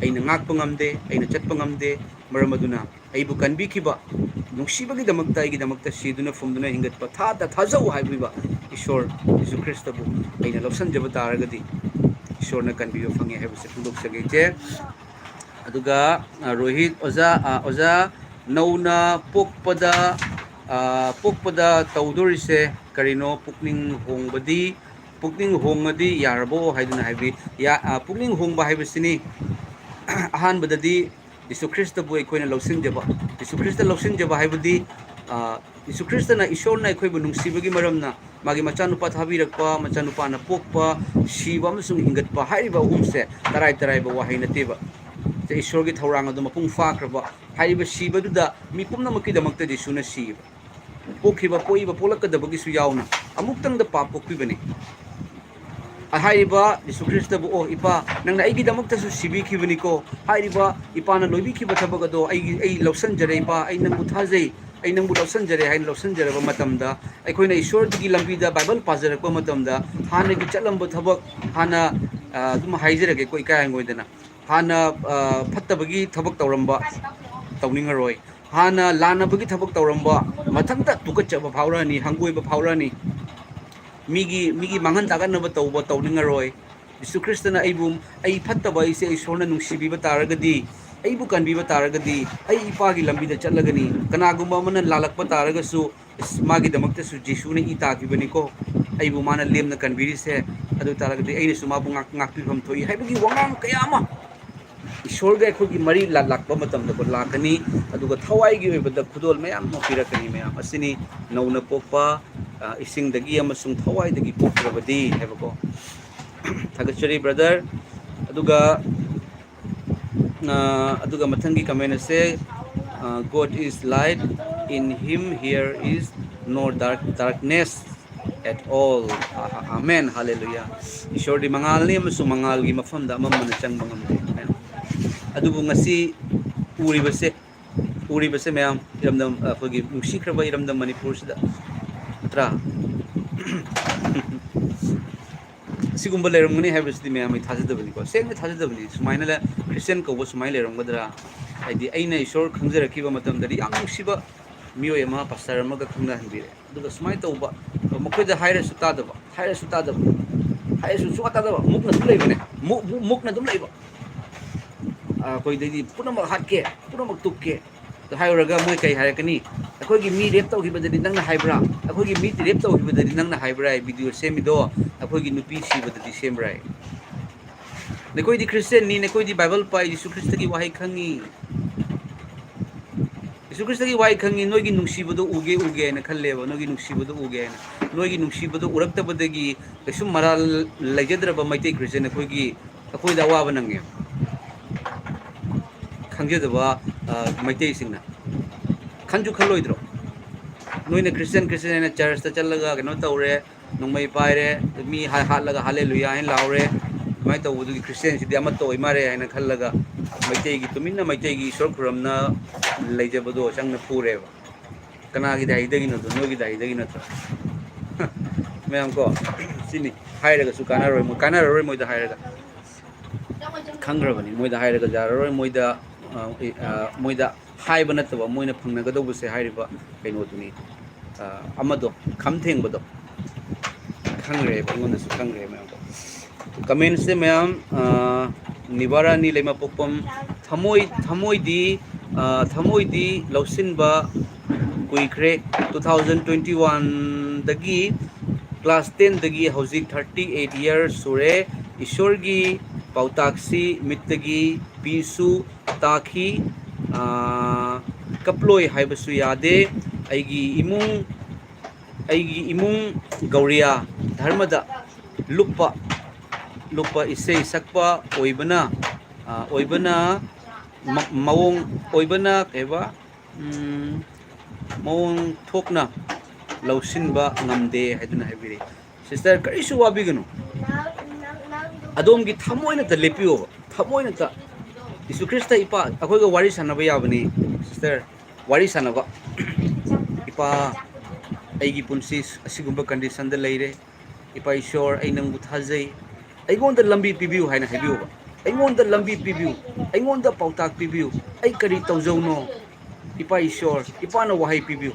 अइना ngakpa ngamde अइना चटpa ngamde मरम अदुना अइबु कनबिखिबा नुक्सिबगी दमकता आइगी दमकता सिदुना फुमदुना हिंगतपा थादा थाजौ हाइबिबा ईश्वर यीशु ख्रिस्तबु अइना लौसनजब तारगदी ईश्वरना कनबियो फंगे हाइबसे फुंदोकसगे अदुगा रोहित ओजा नौना पोकपदा तौदोरिसे करिनो पुकनिंग होंगदी यारबो हाइदुना हाइबी या पुकनिंग होंगबा हाइबसिनी अहानबददी यीशु ख्रिस्तबु अखोइना लौसिनजबा यीशु ख्रिस्त लौसिनजबा हाइबदी यीशु ख्रिस्तना ईश्वरना अखोइबु नुंसिबगी मरमना मागी मचानुपा थाबीरकपा मचानुपाना पोकपा शिबा अमसुंग हिंगतपा हाइबा हुमसे तराइबा वाहै नतेबा ईश्वर की थौरांग अदु मपुंग फाख्रबा हाइबा शिबदुदा मी पुमनमकी दमकता यीशुना शिबा पोखिबा पोइबा पोलकदबगिसु यावना अमुक्तंग द पाप पोखिबने हाइबा यीशु ख्रिस्तबु ओ इपा नंगना आइगी दमकतासु सिबिखिबनिको हाइबा इपाना लोइबिखिबा थबगदो आई लौसनजरे इपा आई नंगबु थाजै आई नंगबु लौसनजरे हाइन लौसनजरबा मतमदा अखोइना ईश्वरगी लंबीदा बाइबल पाजरकपा मतमदा हानगी चलंब थबक हाना दुम हाइजरगे कोइ कायंगोइदना हाना फत्तबगी थबक तौरंबा तौनिंगरोय हाना लानबगी थबक तौरंबा मथंगता तुकचब फावरानी हंगोइबा फावरानी मिगी मांगन तागनब तौबा तौनिंगरोय यीशु ख्रिस्तना आइबु आई फत्तबा इसे ईश्वरना नुंसिबिबा तारगदी आइबु कनबिबा तारगदी आई इपागी लंबीदा चलगनी कनागुंबा मन लालकपा तारगसु मागी दमकतसु यीशुना ई ताकिबनिको आइबु माना लेमना कनबिरिसे अदु तारगदी आइनसु माबु ngakpifam थोई हाइबगी वंगांग कयामा ईश्वर के अखोगी मरी लाक्पा मतम द लाकनी अदुगा थवाई गी ओइबदा खुदोल मयाम पिरकनी मयाम असिनी नौना पोकपा इसिंग दगी अमसुंग थवाई दगी पोकरबदी हैबको थागचरी ब्रदर अदुगा अदुगा मथंगी कमेंट से God is light, in him here is no darkness at all. Amen. Hallelujah. Ishor di mangal ni masu mangal gi mafam da mamman chang bangam de. Adubu ngasi uri base mayam iramdam akogi nusi kraba iramdam Manipur sida tra sigumba lerangani habis di mayam thajadabani ko seng thajadabani sumaina la Christian ko sumai lerangmadra aidi aina ishor khangjaraki matam dari yang siba miyo ema pastor amaga khangna hanbire aduga sumai tauba makoi da haira suta daba haira suta daba mukna dum leibane mukna dum leiba koi dei puna mak hatke puna mak tukke to hairaga moi kai harakani akoi gi mi rep tau gi badadi nangna haibra akoi gi mi rep tau gi badadi nangna haibra video semido akoi gi nupi si badadi sembrai nekoi di Christian ni nekoi di Bible pa Yesu Christ ki wahai khangi Yesu Christ ki wahai khangi noi gi nungsibodo uge na khalleba noi gi nungsibodo uge na noi gi nungsibodo urakta badagi kesum maral lajedraba maite Christian nekoi gi akoi da wa banange khangjedaba maite singna khanju khalloidro noi na Christian na church ta challaga keno tawre nongmai paire mi halaga hallelujah hin laure mai tawudu gi Christian si diamat to imare haina khallaga maitei gi tuminna maitei gi ishor khuramna leijabado changna pureba kana gi dai dagi no do no gi dai dagi no to ma'am को सिनी हायरगा सु काना रोय मोइदा हायरगा खंग्रबनी मोइदा हायरगा जारोय मोइदा हायबा नतबा Moina फंगनगदौबसे हायरिबा canoe Tuni अमदो खमथेंगबदो खंग्रे बंगोनसु खंग्रे ma'am को comment से ma'am निवारा नी lemma पोपम थमोइदी लौसिनबा कुइख्रे 2021 दगी class 10 दगी हौजिक 38 years सुरे ईश्वर की पाउताक्सी मित्तगी piece ताखी कपलोय हाइबसु यादे अगी इमुंग गौरिया धर्मदा लुप्पा इसे सकपा ओइबना मवोंग ओइबना केबा मवोंग थोकना लौसिनबा ngamde haiduna haibiri sister karisu wabiganu adom gi thamoina ta lepiyo thamoina ta Yesu Krista ipa akoi ga wari sanaba yabani sister wari sanaba ipa aigi punsi asigumba condition da leire ipa ishor ai nang buthajai aigonda lambi pibiu haina haibiu aigonda lambi pibiu aigonda pautak pibiu ai kari tawjauno ipa ishor ipa na wahai pibiu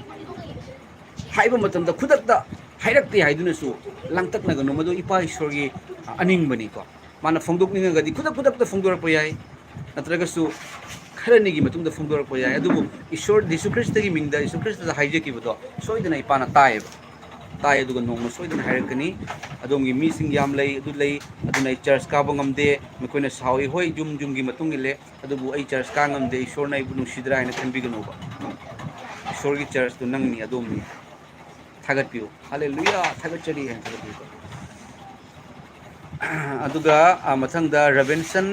हाइबा मतमदा खुदकदा हाइरक्ते हाइदुनसु लांगतकनगनो मदो इपा ईश्वरगी अनिंगबनी को माना फोंदोकनिंगगदी खुदकदा फोंदोरप याय नत्रगसु खरनिगी मतुंगदा फोंदोरप याय अदुबु ईश्वर यीशु ख्रिस्टगी मिंगदा यीशु ख्रिस्टदा हाइजेकिबदो सोइदना इपाना ताय ताय अदुगा नोंग सोइदना हाइरकनी अदोंगी मीसिंग याम लई अदु लई अदुना church काबो ngamde मकोइना सावई होय जुमगी मतुंगिले अदुबु आई चर्च का ngamde ईश्वरना इबु नुसिद्रा हाइना खनबिगनोबा ईश्वरगी चर्च तो नंगनी अदोमनी थागतपियो हालेलुया थागतचरी है थागतपियो अदुगा मथंगदा रबिन्सन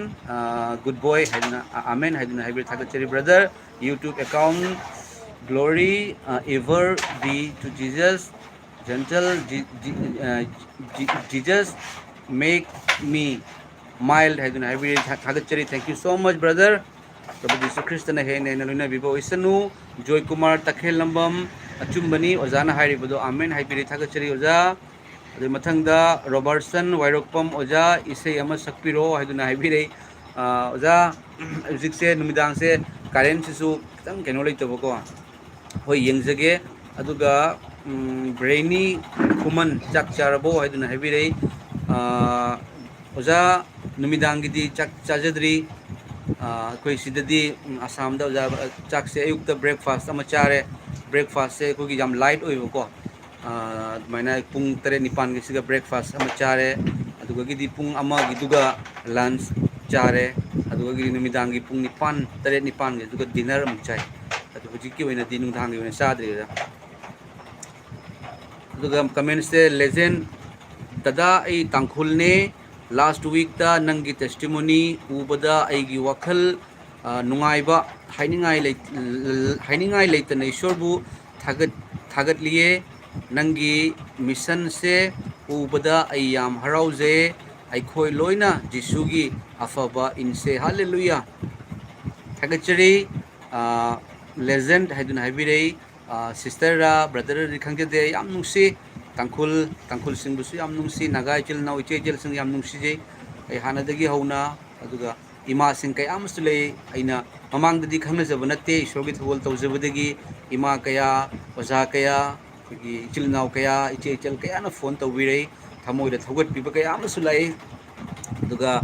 गुड बॉय हाइना आमेन हाइना हाइब्रिड थागतचरी brother YouTube account glory ever be to Jesus gentle Jesus make me mild हाइना हाइब्रिड थागतचरी thank you so much brother प्रभु यीशु ख्रिस्ट ने हे ने लोइना बिबो इसनु जॉय कुमार तखेल लंबम अचुम्बनी ओजाना हाइरिबदो आमेन हाइबिरि थागचरी ओजा अदु मथंगदा रॉबर्टसन वाइरोकपम ओजा इसे अमा सकपिरो हाइदुना हाइबिरे ओजा म्यूजिक से नुमिदांग से करेंट सिसु खतंग केनो लेतबको होय यंगजगे अदुगा ब्रेनी कुमन चक चारबो हाइदुना हाइबिरे ओजा नुमिदांग गिदी चक चाजद्री कोई सिददी आसाम दा ओजा चक से अयुक्त ब्रेकफास्ट अमा चारे ब्रेकफास्ट से कोई जाम लाइट ओइबको मैंने पुंग तरे निपान गिसिगा ब्रेकफास्ट अमा चारे अदुगा गिदी पुंग अमा गिदुगा लंच चारे ꯑꯗꯨꯒꯤ ꯅꯨꯃꯤꯗꯥꯡꯒꯤ ꯄꯨꯡ 9 ꯇꯔꯦꯠ 9ꯒꯤ ꯑꯗꯨꯒ ꯗꯤꯅꯔ ꯑꯃꯨꯛ ꯆꯥꯏ ꯑꯗꯨ ꯍꯧꯖꯤꯛꯀꯤ ꯑꯣꯏꯅꯗꯤ ꯅꯨꯡꯗꯥꯡꯒꯤ ꯑꯣꯏꯅ ꯆꯥꯗ꯭ꯔꯤꯗ ꯑꯗꯨꯒ ꯀꯃꯦꯟꯁꯦ ꯂꯦꯖꯦꯟ ꯗꯗꯥ ꯑꯩ ꯇꯥꯡꯈꯨꯜꯅꯦ ꯂꯥꯁ ꯋꯤꯛꯇ ꯅꯪꯒꯤ ꯇꯦꯁꯇꯤꯃꯣꯅꯤ ꯎꯕꯗ ꯑꯩꯒꯤ ꯋꯥꯈꯜ ꯅꯨꯡꯉꯥꯏꯕ ꯍꯥꯏꯅꯤꯡꯉꯥꯏ ꯂꯩꯇꯅ ꯏꯁꯣꯔꯕꯨ ꯊꯥꯒꯠꯂꯤꯌꯦ ꯅꯪꯒꯤ ꯃꯤꯁꯟꯁꯦ ꯎꯕꯗ ꯑꯩ ꯌꯥꯝ ꯍꯔꯥꯎꯖꯩ ꯑꯩꯈꯣꯏ ꯂꯣꯏꯅ ꯖꯤꯁꯨꯒꯤ ꯑꯐꯕ ꯏꯟꯁꯦ ꯍꯜꯂꯦꯂꯨꯌꯥ ꯊꯥꯒꯠꯆꯔꯤ ꯂꯦꯖꯦꯟ ꯍꯥꯏꯗꯨꯅ ꯍꯥꯏꯕꯤꯔꯛꯏ ꯁꯤꯁꯇꯔꯔ ꯕ꯭ꯔꯗꯔꯗꯤ ꯈꯪꯖꯗꯦ ꯌꯥꯝ ꯅꯨꯡꯁꯤ ꯇꯥꯡꯈꯨꯜꯁꯤꯡꯕꯨꯁꯨ ꯌꯥꯝ ꯅꯨꯡꯁꯤ ꯅꯥꯒꯥ ꯏꯆꯤꯜ ꯏꯅꯥꯎ ꯏꯆꯦ ꯏꯆꯜꯁꯤꯡ ꯌꯥꯝ ꯅꯨꯡꯁꯤꯖꯩ ꯑꯩ ꯍꯥꯟꯅꯗꯒꯤ ꯍꯧꯅ ꯑꯗꯨꯒ ꯏꯃꯥꯁꯤꯡ ꯀꯌꯥ ꯑꯃꯁꯨ ꯂꯩ ꯑꯩꯅ ꯃꯃꯥꯡꯗꯗꯤ ꯈꯪꯅꯖꯕ ꯅꯠꯇꯦ ꯏꯁꯣꯔꯒꯤ ꯊꯧꯒꯜ ꯇꯧꯖꯕꯗꯒꯤ ꯏꯃꯥ ꯀꯌꯥ ꯑꯣꯖꯥ ꯀꯌా ꯑꯩꯈꯣꯏꯒꯤ ꯏꯆꯤꯜ ꯏꯅꯥꯎ kaya ꯏꯆꯦ ꯏꯆꯜ ꯀꯌꯥꯅ ꯐꯣꯟ ꯇꯧꯕꯤꯔꯛꯏ ꯊꯃꯣꯏꯗ ꯊꯧꯒꯠꯄꯤꯕ ꯀꯌꯥ ꯑꯃꯁꯨ ꯂꯥꯛꯏ ꯑꯗꯨꯒ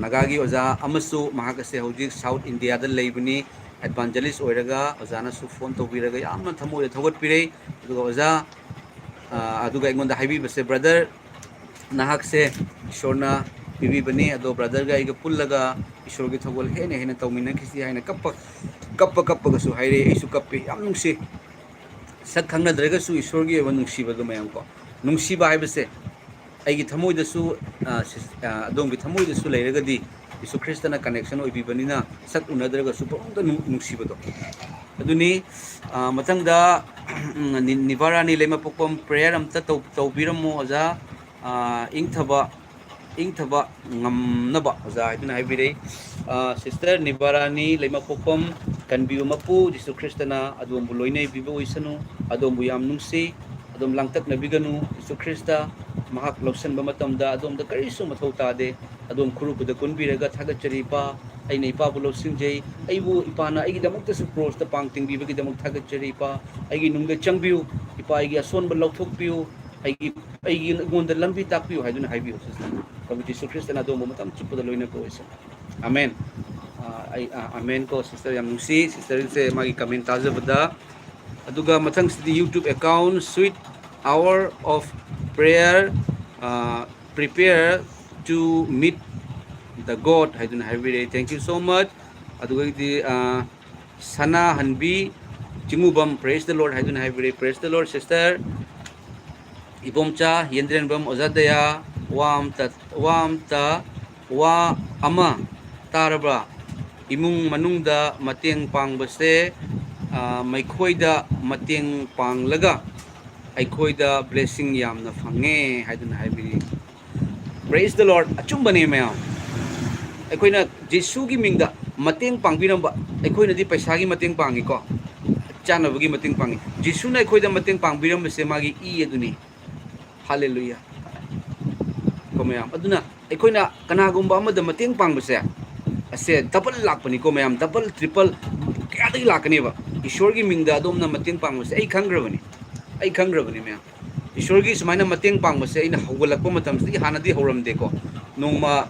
ꯅꯥꯒꯥꯒꯤ ꯑꯣꯖꯥ ꯑꯃꯁꯨ ꯃꯍꯥꯛ ꯑꯁꯦ ꯍꯧꯖꯤꯛ ꯁꯥꯎꯠ ꯏꯟꯗꯤꯌꯥꯗ ꯂꯩꯕꯅꯤ ꯑꯦꯗꯚꯥꯟꯖꯦꯂꯤꯁ ꯑꯣꯏꯔꯒ ꯑꯣꯖꯥꯅꯁꯨ ꯐꯣꯟ ꯇꯧꯕꯤꯔꯒ ꯌꯥꯝꯅ ꯊꯃꯣꯏꯗ ꯊꯧꯒꯠꯄꯤꯔꯛꯏ ꯑꯗꯨꯒ ꯑꯣꯖꯥ ꯑꯗꯨꯒ ꯑꯩꯉꯣꯟꯗ ꯍꯥꯏꯕꯤꯕꯁꯦ ꯕ꯭ꯔꯗꯔ ꯅꯍꯥꯛꯁꯦ ꯏꯁꯣꯔꯅ ꯄꯤꯕꯤꯕꯅꯤ ꯑꯗꯣ ꯕ꯭ꯔꯗꯔꯒ ꯑꯩꯒ ꯄꯨꯜꯂꯒ ꯏꯁꯣꯔꯒꯤ ꯊꯧꯒꯜ ꯍꯦꯟꯅ ꯍꯦꯟꯅ ꯇꯧꯃꯤꯟꯅꯈꯤꯁꯤ ꯍꯥꯏꯅ ꯀꯞꯄꯒꯁꯨ ꯍꯥꯏꯔꯛꯏ ꯑꯩꯁꯨ ꯀꯞꯄꯤ ꯌꯥꯝ ꯅꯨꯡꯁꯤ ꯁꯛ ꯈꯪꯅꯗ꯭ꯔꯒꯁꯨ ꯏꯁꯣꯔꯒꯤ ꯑꯣꯏꯕ ꯅꯨꯡꯁꯤꯕꯗꯣ ꯃꯌꯥꯝ ꯀꯣ ꯅꯨꯡꯁꯤꯕ ꯍꯥꯏꯕꯁꯦ ꯑꯩꯒꯤ ꯊꯃꯣꯏꯗꯁꯨ ꯑꯗꯣꯝꯒꯤ ꯊꯃꯣꯏꯗꯁꯨ ꯂꯩꯔꯒꯗꯤ ꯌꯤꯁꯨ ꯈ꯭ꯔꯤꯁꯇꯅ ꯀꯅꯦꯛꯁꯟ ꯑꯣꯏꯕꯤꯕꯅꯤꯅ ꯁꯛ ꯎꯅꯗ꯭ꯔꯒꯁꯨ ꯄꯨꯡꯗ ꯅꯨꯡꯁꯤꯕꯗꯣ ꯑꯗꯨꯅꯤ ꯃꯊꯪꯗ ꯅꯤꯚꯥꯔꯥꯅꯤ ꯂꯩꯃꯄꯣꯛꯄꯝ ꯄ꯭ꯔꯦꯌꯔ ꯑꯝꯇ ꯇꯧꯕꯤꯔꯝꯃꯣ ꯑꯣꯖꯥ ꯏꯪꯊꯕ ꯉꯝꯅꯕ ꯑꯣꯖꯥ ꯍꯥꯏꯗꯨꯅ ꯍꯥꯏꯕꯤꯔꯛꯏ ꯁꯤꯁꯇꯔ ꯅꯤꯕꯥꯔꯥꯅꯤ ꯂꯩꯃꯄꯣꯛꯄꯝ ꯀꯟꯕꯤꯌꯨ ꯃꯄꯨ ꯖꯤꯁꯨ ꯈ꯭ꯔꯤꯁꯇꯅ ꯑꯗꯣꯝꯕꯨ ꯂꯣꯏꯅꯕꯤꯕ ꯑꯣꯏꯁꯅꯨ ꯑꯗꯣꯝꯕꯨ ꯌꯥꯝ ꯅꯨꯡꯁꯤ ꯑꯗꯣꯝ ꯂꯥꯡꯇꯛꯅꯕꯤꯒꯅꯨ ꯖꯤꯁꯨ ꯈ꯭ꯔꯤꯁꯇ ꯃꯍꯥꯛ ꯂꯧꯁꯤꯟꯕ ꯃꯇꯝꯗ ꯑꯗꯣꯝꯗ ꯀꯔꯤꯁꯨ ꯃꯊꯧ ꯇꯥꯗꯦ ꯑꯗꯣꯝ ꯈꯨꯔꯨꯞꯄꯗ ꯀꯨꯟꯕꯤꯔꯒ ꯊꯥꯒꯠꯆꯔꯤ ꯏꯄꯥ ꯑꯩꯅ ꯏꯄꯥꯕꯨ ꯂꯧꯁꯤꯟꯖꯩ ꯑꯩꯕꯨ ꯏꯄꯥꯅ ꯑꯩꯒꯤꯗꯃꯛꯇꯁꯨ ꯀ꯭ꯔꯣꯁꯇ ꯄꯥꯡ ꯇꯤꯡꯕꯤꯕꯒꯤꯗꯃꯛ ꯊꯥꯒꯠꯆꯔꯤ ꯏꯄꯥ ꯑꯩꯒꯤ ꯅꯨꯡꯗ ꯆꯪꯕꯤꯌꯨ ꯏꯄꯥ ꯑꯩꯒꯤ ꯑꯁꯣꯟꯕ ꯂꯧꯊꯣꯛꯄꯤꯌꯨ ꯑꯩꯉꯣꯟꯗ ꯂꯝꯕꯤ ꯇꯥꯛꯄꯤꯌꯨ ꯍꯥꯏꯗꯨꯅ ꯍꯥꯏꯕꯤꯌꯨ ꯁꯤꯁꯇꯔ ꯄ꯭ꯔꯚꯨ ꯖꯤꯁꯨ ꯈ꯭ꯔꯤꯁꯇꯅ ꯑꯗꯣꯝꯕꯨ ꯃꯇꯝ ꯆꯨꯞꯄꯗ ꯂꯣꯏꯅꯕ ꯑꯣꯏꯁꯅꯨ ꯑꯃꯦꯟ ꯑꯩ ꯑꯃꯦꯟ ꯀꯣ ꯁꯤꯁꯇꯔ ꯌꯥꯝ ꯅꯨꯡꯁꯤ ꯁꯤꯁꯇꯔꯁꯦ ꯃꯥꯒꯤ ꯀꯃꯦꯟ ꯇꯥꯖꯕꯗ ꯑꯗꯨꯒ ꯃꯊꯪꯁꯤꯗꯤ YouTube account sweet hour of prayer prepare to meet the God ꯍꯥꯏꯗꯨꯅ ꯍꯥꯏꯕꯤꯔꯛꯏ ꯊꯦꯡꯛ ꯌꯨ ꯁꯣ ꯃꯆ ꯑꯗꯨꯒꯗꯤ ꯁꯅꯥꯍꯟꯕꯤ ꯆꯤꯡꯉꯨꯕꯝ ꯄ꯭ꯔꯦꯁ ꯗ ꯂꯣꯔꯗ ꯍꯥꯏꯗꯨꯅ ꯍꯥꯏꯕꯤꯔꯛꯏ ꯄ꯭ꯔꯦꯁ ꯗ ꯂꯣꯔꯗ ꯁꯤꯁꯇꯔ ꯏꯕꯣꯝꯆꯥ ꯌꯦꯟꯗ꯭ꯔꯦꯟꯕꯝ ꯑꯣꯖꯥꯗꯌꯥ ꯋꯥ ꯑꯃ ꯇꯥꯔꯕ꯭ꯔꯥ ꯏꯃꯨꯡ ꯃꯅꯨꯡꯗ ꯃꯇꯦꯡ ꯄꯥꯡꯕꯁꯦ ꯃꯩꯈꯣꯏꯗ ꯃꯇꯦꯡ ꯄꯥꯡꯂꯒ ꯑꯩꯈꯣꯏꯗ ꯕ꯭ꯂꯦꯁꯤꯡ ꯌꯥꯝꯅ ꯐꯪꯉꯦ ꯍꯥꯏꯗꯨꯅ ꯍꯥꯏꯕꯤꯔꯤ ꯄ꯭ꯔꯦꯁ ꯗ ꯂꯣꯔꯗ ꯑꯆꯨꯝꯕꯅꯦ ꯃꯌꯥꯝ ꯑꯩꯈꯣꯏꯅ ꯖꯤꯁꯨꯒꯤ ꯃꯤꯡꯗ ꯃꯇꯦꯡ ꯄꯥꯡꯕꯤꯔꯝꯕ ꯑꯩꯈꯣꯏꯅꯗꯤ ꯄꯩꯁꯥꯒꯤ ꯃꯇꯦꯡ ꯄꯥꯡꯉꯤꯀꯣ ꯆꯥꯅꯕꯒꯤ ꯃꯇꯦꯡ ꯄꯥꯡꯉꯤ ꯖꯤꯁꯨꯅ ꯑꯩꯈꯣꯏꯗ ꯃꯇꯦꯡ ꯄꯥꯡꯕꯤꯔꯝꯕꯁꯦ ꯃꯥꯒꯤ ꯑꯗꯨꯅꯤ ꯍꯜꯂꯦꯂꯨꯌꯥ ꯀꯣ ꯃꯌꯥꯝ ꯑꯗꯨꯅ ꯑꯩꯈꯣꯏꯅ ꯀꯅꯥꯒꯨꯝꯕ ꯑꯃꯗ ꯃꯇꯦꯡ ꯄꯥꯡꯕꯁꯦ ꯑꯁꯦ ꯗꯕꯜ ꯂꯥꯛꯄꯅꯤꯀꯣ ꯃꯌꯥꯝ ꯗꯕꯜ ꯇ꯭ꯔꯤꯄꯜ ꯀꯌꯥꯗꯒꯤ ꯂꯥꯛꯀꯅꯦꯕ ꯏꯁꯣꯔꯒꯤ ꯃꯤꯡꯗ ꯑꯗꯣꯝꯅ ꯃꯇꯦꯡ ꯄꯥꯡꯕꯁꯦ ꯑꯩ ꯈꯪꯈ꯭ꯔꯕꯅꯤ ꯃꯌꯥꯝ ꯏꯁꯣꯔꯒꯤ ꯁꯨꯃꯥꯏꯅ ꯃꯇꯦꯡ ꯄꯥꯡꯕꯁꯦ ꯑꯩꯅ ꯍꯧꯒꯠꯂꯛꯄ ꯃꯇꯝꯁꯤꯗꯒꯤ ꯍꯥꯟꯅꯗꯤ ꯍꯧꯔꯝꯗꯦꯀꯣ ꯅꯣꯡꯃ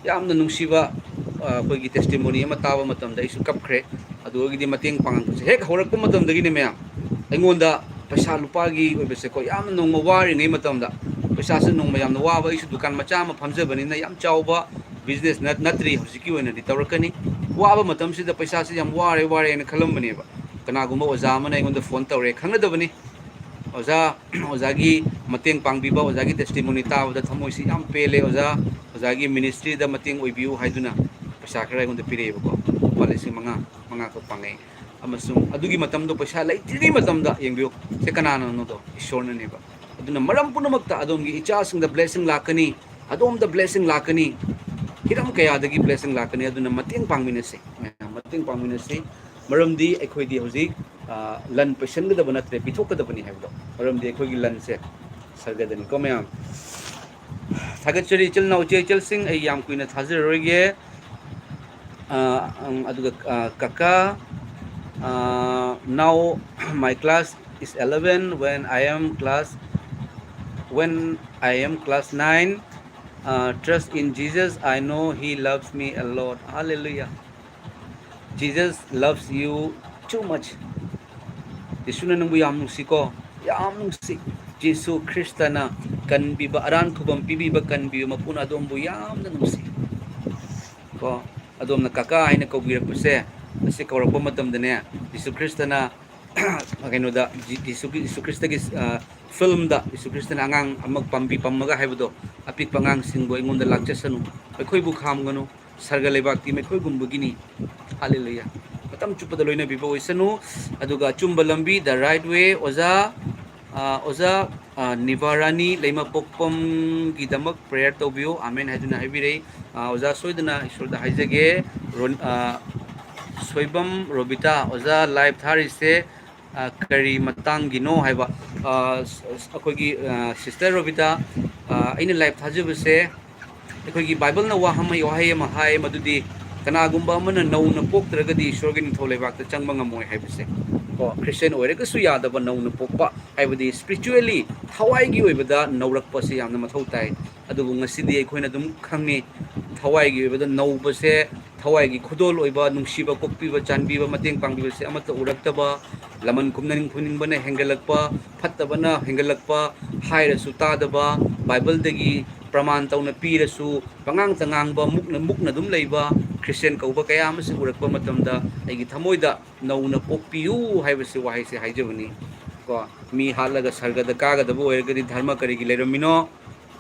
ꯌꯥꯝꯅ ꯅꯨꯡꯁꯤꯕ ꯑꯩꯈꯣꯏꯒꯤ ꯇꯦꯁꯇꯤꯃꯣꯅꯤ ꯑꯃ ꯇꯥꯕ ꯃꯇꯝꯗ ꯑꯩꯁꯨ ꯀꯞꯈ꯭ꯔꯦ ꯑꯗꯨꯗꯒꯤꯗꯤ ꯃꯇꯦꯡ ꯄꯥꯡꯉꯛꯄꯁꯦ ꯍꯦꯛ ꯍꯧꯔꯛꯄ ꯃꯇꯝꯗꯒꯤꯅꯦ ꯃꯌꯥꯝ ꯑꯩꯉꯣꯟꯗ ꯄꯩꯁꯥ ꯂꯨꯄꯥꯒꯤ ꯑꯣꯏꯕꯁꯦꯀꯣ ꯌꯥꯝꯅ ꯅꯣꯡꯃ ꯋꯥꯔꯤꯉꯩ ꯃꯇꯝꯗ ꯄꯩꯁꯥꯁꯦ ꯅꯣꯡꯃ ꯌꯥꯝꯅ ꯋꯥꯕ ꯑꯩꯁꯨ ꯗꯨꯀꯥꯟ ꯃꯆꯥ ꯑꯃ ꯐꯝꯖꯕꯅꯤꯅ ꯌꯥꯝ ꯆꯥꯎꯕ ꯕꯤꯖꯤꯅꯦꯁ ꯅꯠꯇ꯭ꯔꯤ ꯍꯧꯖꯤꯛꯀꯤ ꯑꯣꯏꯅꯗꯤ ꯇꯧꯔꯛꯀꯅꯤ ꯋꯥꯕ ꯃꯇꯝꯁꯤꯗ ꯄꯩꯁꯥꯁꯦ ꯌꯥꯝ ꯋꯥꯔꯦꯅ ꯈꯜꯂꯝꯕꯅꯦꯕ ꯀꯅꯥꯒꯨꯝꯕ ꯑꯣꯖꯥ ꯑꯃꯅ ꯑꯩꯉꯣꯟꯗ ꯐꯣꯟ ꯇꯧꯔꯦ ꯈꯪꯅꯗꯕꯅꯤ ꯑꯣꯖꯥꯒꯤ ꯃꯇꯦꯡ ꯄꯥꯡꯕꯤꯕ ꯑꯣꯖꯥꯒꯤ ꯇꯦꯁꯇꯤꯃꯣꯅꯤ ꯇꯥꯕꯗ ꯊꯃꯣꯏꯁꯤ ꯌꯥꯝ ꯄꯦꯜꯂꯦ ꯑꯣꯖꯥꯒꯤ ꯃꯤꯅꯤꯁꯇ꯭ꯔꯤꯗ ꯃꯇꯦꯡ ꯑꯣꯏꯕꯤꯌꯨ ꯍꯥꯏꯗꯨꯅ ꯄꯩꯁꯥ ꯈꯔ ꯑꯩꯉꯣꯟꯗ ꯄꯤꯔꯛꯑꯦꯕꯀꯣ ꯂꯨꯄꯥ 5,000 ꯄꯥꯡꯉꯛꯏ ꯑꯃꯁꯨꯡ ꯑꯗꯨꯒꯤ ꯃꯇꯝꯗꯣ ꯄꯩꯁꯥ ꯂꯩꯇ꯭ꯔꯤꯉꯩ ꯃꯇꯝꯗ ꯌꯦꯡꯕꯤꯌꯨ ꯁꯦ ꯀꯅꯥꯅꯣꯗꯣ ꯏꯁꯣꯔꯅꯅꯦꯕ ꯑꯗꯨꯅ ꯃꯔꯝ ꯄꯨꯝꯅꯃꯛꯇ ꯑꯗꯣꯝꯒꯤ ꯏꯆꯥꯁꯤꯡꯗ ꯕ꯭ꯂꯦꯁꯤꯡ ꯂꯥꯛꯀꯅꯤ ꯑꯗꯣꯝꯗ ꯕ꯭ꯂꯦꯁꯤꯡ ꯂꯥꯛꯀꯅꯤ ꯍꯤꯔꯝ ꯀꯌꯥꯗꯒꯤ ꯕ꯭ꯂꯦꯁꯤꯡ ꯂꯥꯛꯀꯅꯤ ꯑꯗꯨꯅ ꯃꯇꯦꯡ ꯄꯥꯡꯃꯤꯟꯅꯁꯤ ꯃꯔꯝꯗꯤ ꯑꯩꯈꯣꯏꯗꯤ ꯍꯧꯖꯤꯛ ꯂꯟ ꯄꯩꯁꯟꯒꯗꯕ ꯅꯠꯇ꯭ꯔꯦ ꯄꯤꯊꯣꯛꯀꯗꯕꯅꯤ ꯍꯥꯏꯕꯗꯣ ꯃꯔꯝꯗꯤ ꯑꯩꯈꯣꯏꯒꯤ ꯂꯟꯁꯦ ꯁꯔꯒꯗꯅꯤꯀꯣ ꯃꯌꯥꯝ ꯊꯥꯒꯠꯆꯔꯤ ꯏꯆꯤꯜ ꯏꯅꯥꯎ ꯏꯆꯦ ꯏꯆꯜꯁꯤꯡ ꯑꯩ ꯌꯥꯝ ꯀꯨꯏꯅ ꯊꯥꯖꯔꯔꯣꯏꯒꯦ ꯑꯗꯨꯒ ꯀꯀꯥ now my class is 11 when I am class 9 trust in Jesus I know he loves me a lot hallelujah Jesus loves you too much Yesuna nangbu yam nungsiko yam nungsi Jesu Kristana kanbiba aran kubam pibiba kanbiba mapuna dombu yam na nungsi ko ꯑꯗꯣꯝꯅ ꯀꯀꯥ ꯍꯥꯏꯅ ꯀꯧꯕꯤꯔꯛꯄꯁꯦ ꯑꯁꯤ ꯀꯧꯔꯛꯄ ꯃꯇꯝꯗꯅꯦ ꯌꯤꯁꯨ ꯈ꯭ꯔꯤꯁꯇꯅ ꯀꯩꯅꯣꯗ ꯌꯤꯁꯨ ꯈ꯭ꯔꯤꯁꯇꯒꯤ ꯐꯤꯜꯝꯗ ꯌꯤꯁꯨ ꯈ꯭ꯔꯤꯁꯇꯅ ꯑꯉꯥꯡ ꯑꯃ ꯄꯥꯝꯕꯤ ꯄꯝꯃꯒ ꯍꯥꯏꯕꯗꯣ ꯑꯄꯤꯛꯄ ꯑꯉꯥꯡꯁꯤꯡꯕꯨ ꯑꯩꯉꯣꯟꯗ ꯂꯥꯛꯆꯁꯅꯨ ꯃꯈꯣꯏꯕꯨ ꯈꯥꯝꯒꯅꯨ ꯁꯔꯒ ꯂꯩꯕꯥꯛꯇꯤ ꯃꯈꯣꯏꯒꯨꯝꯕꯒꯤꯅꯤ ꯍꯜꯂꯦꯂꯨꯌꯥ ꯃꯇꯝ ꯆꯨꯞꯄꯗ ꯂꯣꯏꯅꯕꯤꯕ ꯑꯣꯏꯁꯅꯨ ꯑꯗꯨꯒ ꯑꯆꯨꯝꯕ ꯂꯝꯕꯤ ꯗ ꯔꯥꯏꯠ ꯋꯦ ꯑꯣꯖꯥ ꯅꯤꯕꯥꯔꯥꯅꯤ ꯂꯩꯃꯄꯣꯛꯄꯝꯒꯤꯗꯃꯛ ꯄ꯭ꯔꯦꯌꯔ ꯇꯧꯕꯤꯌꯨ ꯑꯃꯦꯟ ꯍꯥꯏꯗꯨꯅ ꯍꯥꯏꯕꯤꯔꯛꯏ ꯑꯣꯖꯥ ꯁꯣꯏꯗꯅ ꯏꯁꯣꯔꯗ ꯍꯥꯏꯖꯒꯦ ꯁꯣꯏꯕꯝ ꯔꯣꯕꯤꯇꯥ ꯑꯣꯖꯥ ꯂꯥꯏꯚ ꯊꯥꯔꯤꯁꯦ ꯀꯔꯤ ꯃꯇꯥꯡꯒꯤꯅꯣ ꯍꯥꯏꯕ ꯑꯩꯈꯣꯏꯒꯤ ꯁꯤꯁꯇꯔ ꯔꯣꯕꯤꯇꯥ ꯑꯩꯅ ꯂꯥꯏꯚ ꯊꯥꯖꯕꯁꯦ ꯑꯩꯈꯣꯏꯒꯤ ꯕꯥꯏꯕꯜꯅ ꯋꯥꯍꯩ ꯑꯃ ꯍꯥꯏ ꯃꯗꯨꯗꯤ ꯀꯅꯥꯒꯨꯝꯕ ꯑꯃꯅ ꯅꯧꯅ ꯄꯣꯛꯇ꯭ꯔꯒꯗꯤ ꯏꯁꯣꯔꯒꯤ ꯅꯤꯡꯊꯧ ꯂꯩꯕꯥꯛꯇ ꯆꯪꯕ ꯉꯝꯃꯣꯏ ꯍꯥꯏꯕꯁꯦ ꯀꯣ ꯈ꯭ꯔꯤꯁꯇꯦꯟ ꯑꯣꯏꯔꯒꯁꯨ ꯌꯥꯗꯕ ꯅꯧꯅ ꯄꯣꯛꯄ ꯍꯥꯏꯕꯗꯤ ꯁ꯭ꯄꯤꯔꯤꯆꯨꯋꯦꯜꯂꯤ ꯊꯋꯥꯏꯒꯤ ꯑꯣꯏꯕꯗ ꯅꯧꯔꯛꯄꯁꯦ ꯌꯥꯝꯅ ꯃꯊꯧ ꯇꯥꯏ ꯑꯗꯨꯕꯨ ꯉꯁꯤꯗꯤ ꯑꯩꯈꯣꯏꯅ ꯑꯗꯨꯝ ꯈꯪꯉꯤ ꯊꯋꯥꯏꯒꯤ ꯑꯣꯏꯕꯗ ꯅꯧꯕꯁꯦ ꯊꯋꯥꯏꯒꯤ ꯈꯨꯗꯣꯜ ꯑꯣꯏꯕ ꯅꯨꯡꯁꯤꯕ ꯀꯣꯛꯄꯤꯕ ꯆꯥꯟꯕꯤꯕ ꯃꯇꯦꯡ ꯄꯥꯡꯕꯤꯕꯁꯦ ꯑꯃꯠꯇ ꯎꯔꯛꯇꯕ ꯂꯃꯟ ꯈꯨꯝꯅꯤꯡꯕꯅ ꯍꯦꯟꯒꯠꯂꯛꯄ ꯐꯠꯇꯕꯅ ꯍꯦꯟꯒꯠꯂꯛꯄ ꯍꯥꯏꯔꯁꯨ ꯇꯥꯗꯕ ꯕꯥꯏꯕꯜꯗꯒꯤ ꯄ꯭ꯔꯃꯥꯟ ꯇꯧꯅ ꯄꯤꯔꯁꯨ ꯄꯉꯥꯡꯇ ꯉꯥꯡꯕ ꯃꯨꯛꯅ ꯑꯗꯨꯝ ꯂꯩꯕ ꯈ꯭ꯔꯤꯁꯇꯦꯟ ꯀꯧꯕ ꯀꯌꯥ ꯑꯃꯁꯤ ꯎꯔꯛꯄ ꯃꯇꯝꯗ ꯑꯩꯒꯤ ꯊꯃꯣꯏꯗ ꯅꯧꯅ ꯄꯣꯛꯄꯤꯌꯨ ꯍꯥꯏꯕꯁꯤ ꯋꯥꯍꯩꯁꯦ ꯍꯥꯏꯖꯕꯅꯤ ꯀꯣ ꯃꯤ ꯍꯥꯠꯂꯒ ꯁꯔꯒꯗ ꯀꯥꯒꯗꯕ ꯑꯣꯏꯔꯒꯗꯤ ꯙꯔꯃ ꯀꯔꯤꯒꯤ ꯂꯩꯔꯝꯃꯤꯅꯣ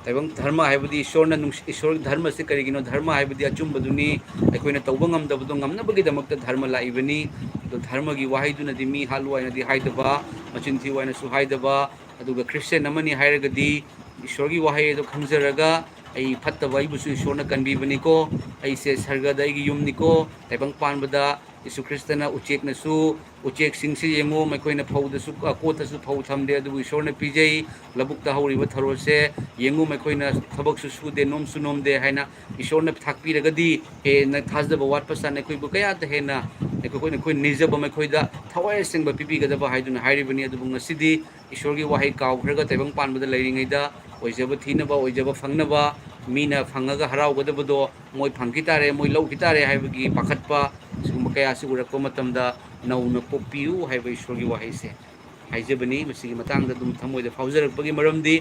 ꯇꯥꯏꯕꯪ ꯙꯔꯃ ꯍꯥꯏꯕꯗꯤ ꯏꯁꯣꯔ ꯙꯔꯃꯁꯤ ꯀꯔꯤꯒꯤꯅꯣ ꯙꯔꯃ ꯍꯥꯏꯕꯗꯤ ꯑꯆꯨꯝꯕꯗꯨꯅꯤ ꯑꯩꯈꯣꯏꯅ ꯇꯧꯕ ꯉꯝꯗꯕꯗꯣ ꯉꯝꯅꯕꯒꯤꯗꯃꯛꯇ ꯙꯔꯃ ꯂꯥꯛꯏꯕꯅꯤ ꯑꯗꯣ ꯙꯔꯃꯒꯤ ꯋꯥꯍꯩꯗꯨꯅꯗꯤ ꯃꯤ ꯍꯥꯠꯂꯨ ꯍꯥꯏꯅꯗꯤ ꯍꯥꯏꯗꯕ ꯃꯆꯤꯟ ꯊꯤꯌꯨ ꯍꯥꯏꯅꯁꯨ ꯍꯥꯏꯗꯕ ꯑꯗꯨꯒ ꯈ꯭ꯔꯤꯁꯇꯦꯟ ꯑꯃꯅꯤ ꯍꯥꯏꯔꯒꯗꯤ ꯏꯁꯣꯔꯒꯤ ꯋꯥꯍꯩ ꯑꯗꯣ ꯈꯪꯖꯔꯒ ꯑꯩ ꯐꯠꯇꯕ ꯑꯩꯕꯨꯁꯨ ꯏꯁꯣꯔꯅ ꯀꯟꯕꯤꯕꯅꯤꯀೋ ꯑꯩꯁꯦ ꯁꯔꯒꯗ ꯑꯩꯒꯤ ꯌꯨꯝꯅꯤꯀꯣ ꯇꯥꯏꯕꯪ ꯄꯥꯟꯕꯗ ꯌꯤꯁꯨ ꯈ꯭ꯔꯤꯁꯇꯅ ꯎꯆꯦꯛꯅꯁꯨ ꯎꯆꯦꯛꯁꯤꯡꯁꯤ ꯌꯦꯡꯉꯨ ꯃꯈꯣꯏꯅ ꯐꯧꯗꯁꯨ ꯀꯣꯠꯇꯁꯨ ꯐꯧ ꯊꯝꯗꯦ ꯑꯗꯨꯕꯨ ꯏꯁꯣꯔꯅ ꯄꯤꯖꯩ ꯂꯧꯕꯨꯛꯇ ꯍꯧꯔꯤꯕ ꯊꯔꯣꯁꯦ ꯌꯦꯡꯉꯨ ꯃꯈꯣꯏꯅ ꯊꯕꯛꯁꯨ ꯁꯨꯗꯦ ꯅꯣꯝꯁꯨ ꯅꯣꯝꯗꯦ ꯍꯥꯏꯅ ꯏꯁꯣꯔꯅ ꯊꯥꯛꯄꯤꯔꯒꯗꯤ ꯍꯦꯟꯅ ꯊꯥꯖꯕ ꯋꯥꯠꯄ ꯆꯥꯅ ꯑꯩꯈꯣꯏꯕꯨ ꯀꯌꯥꯗ ꯍꯦꯟꯅ ꯑꯩꯈꯣꯏ ꯅꯤꯖꯕ ꯃꯈꯣꯏꯗ ꯊꯋꯥꯏ ꯑꯁꯦꯡꯕ ꯄꯤꯕꯤꯒꯗꯕ ꯍꯥꯏꯗꯨꯅ ꯍꯥꯏꯔꯤꯕꯅꯤ ꯑꯗꯨꯕꯨ ꯉꯁꯤꯗꯤ ꯏꯁꯣꯔꯒꯤ ꯋꯥꯍꯩ ꯀꯥꯎꯈ꯭ꯔꯒ ꯇꯥꯏꯕꯪ ꯄꯥꯟꯕꯗ ꯂꯩꯔꯤꯉꯩꯗ ꯑꯣꯏꯖꯕ ꯊꯤꯅꯕ ꯑꯣꯏꯖꯕ ꯐꯪꯅꯕ ꯃꯤꯅ ꯐꯪꯉꯒ ꯍꯔꯥꯎꯒꯗꯕꯗꯣ ꯃꯣꯏ ꯐꯪꯈꯤ ꯇꯥꯔꯦ ꯃꯣꯏ ꯂꯧꯈꯤ ꯇꯥꯔꯦ ꯍꯥꯏꯕꯒꯤ ꯄꯥꯈꯠꯄ ꯁꯤꯒꯨꯝꯕ ꯀꯌꯥꯁꯤ ꯎꯔꯛꯄ ꯃꯇꯝꯗ ꯅꯧꯅ ꯄꯣꯛꯄꯤꯌꯨ ꯍꯥꯏꯕ ꯏꯁꯣꯔꯒꯤ ꯋꯥꯍꯩꯁꯦ ꯍꯥꯏꯖꯕꯅꯤ ꯃꯁꯤꯒꯤ ꯃꯇꯥꯡꯗ ꯑꯗꯨꯝ ꯊꯃꯣꯏꯗ ꯐꯥꯎꯖꯔꯛꯄꯒꯤ ꯃꯔꯝꯗꯤ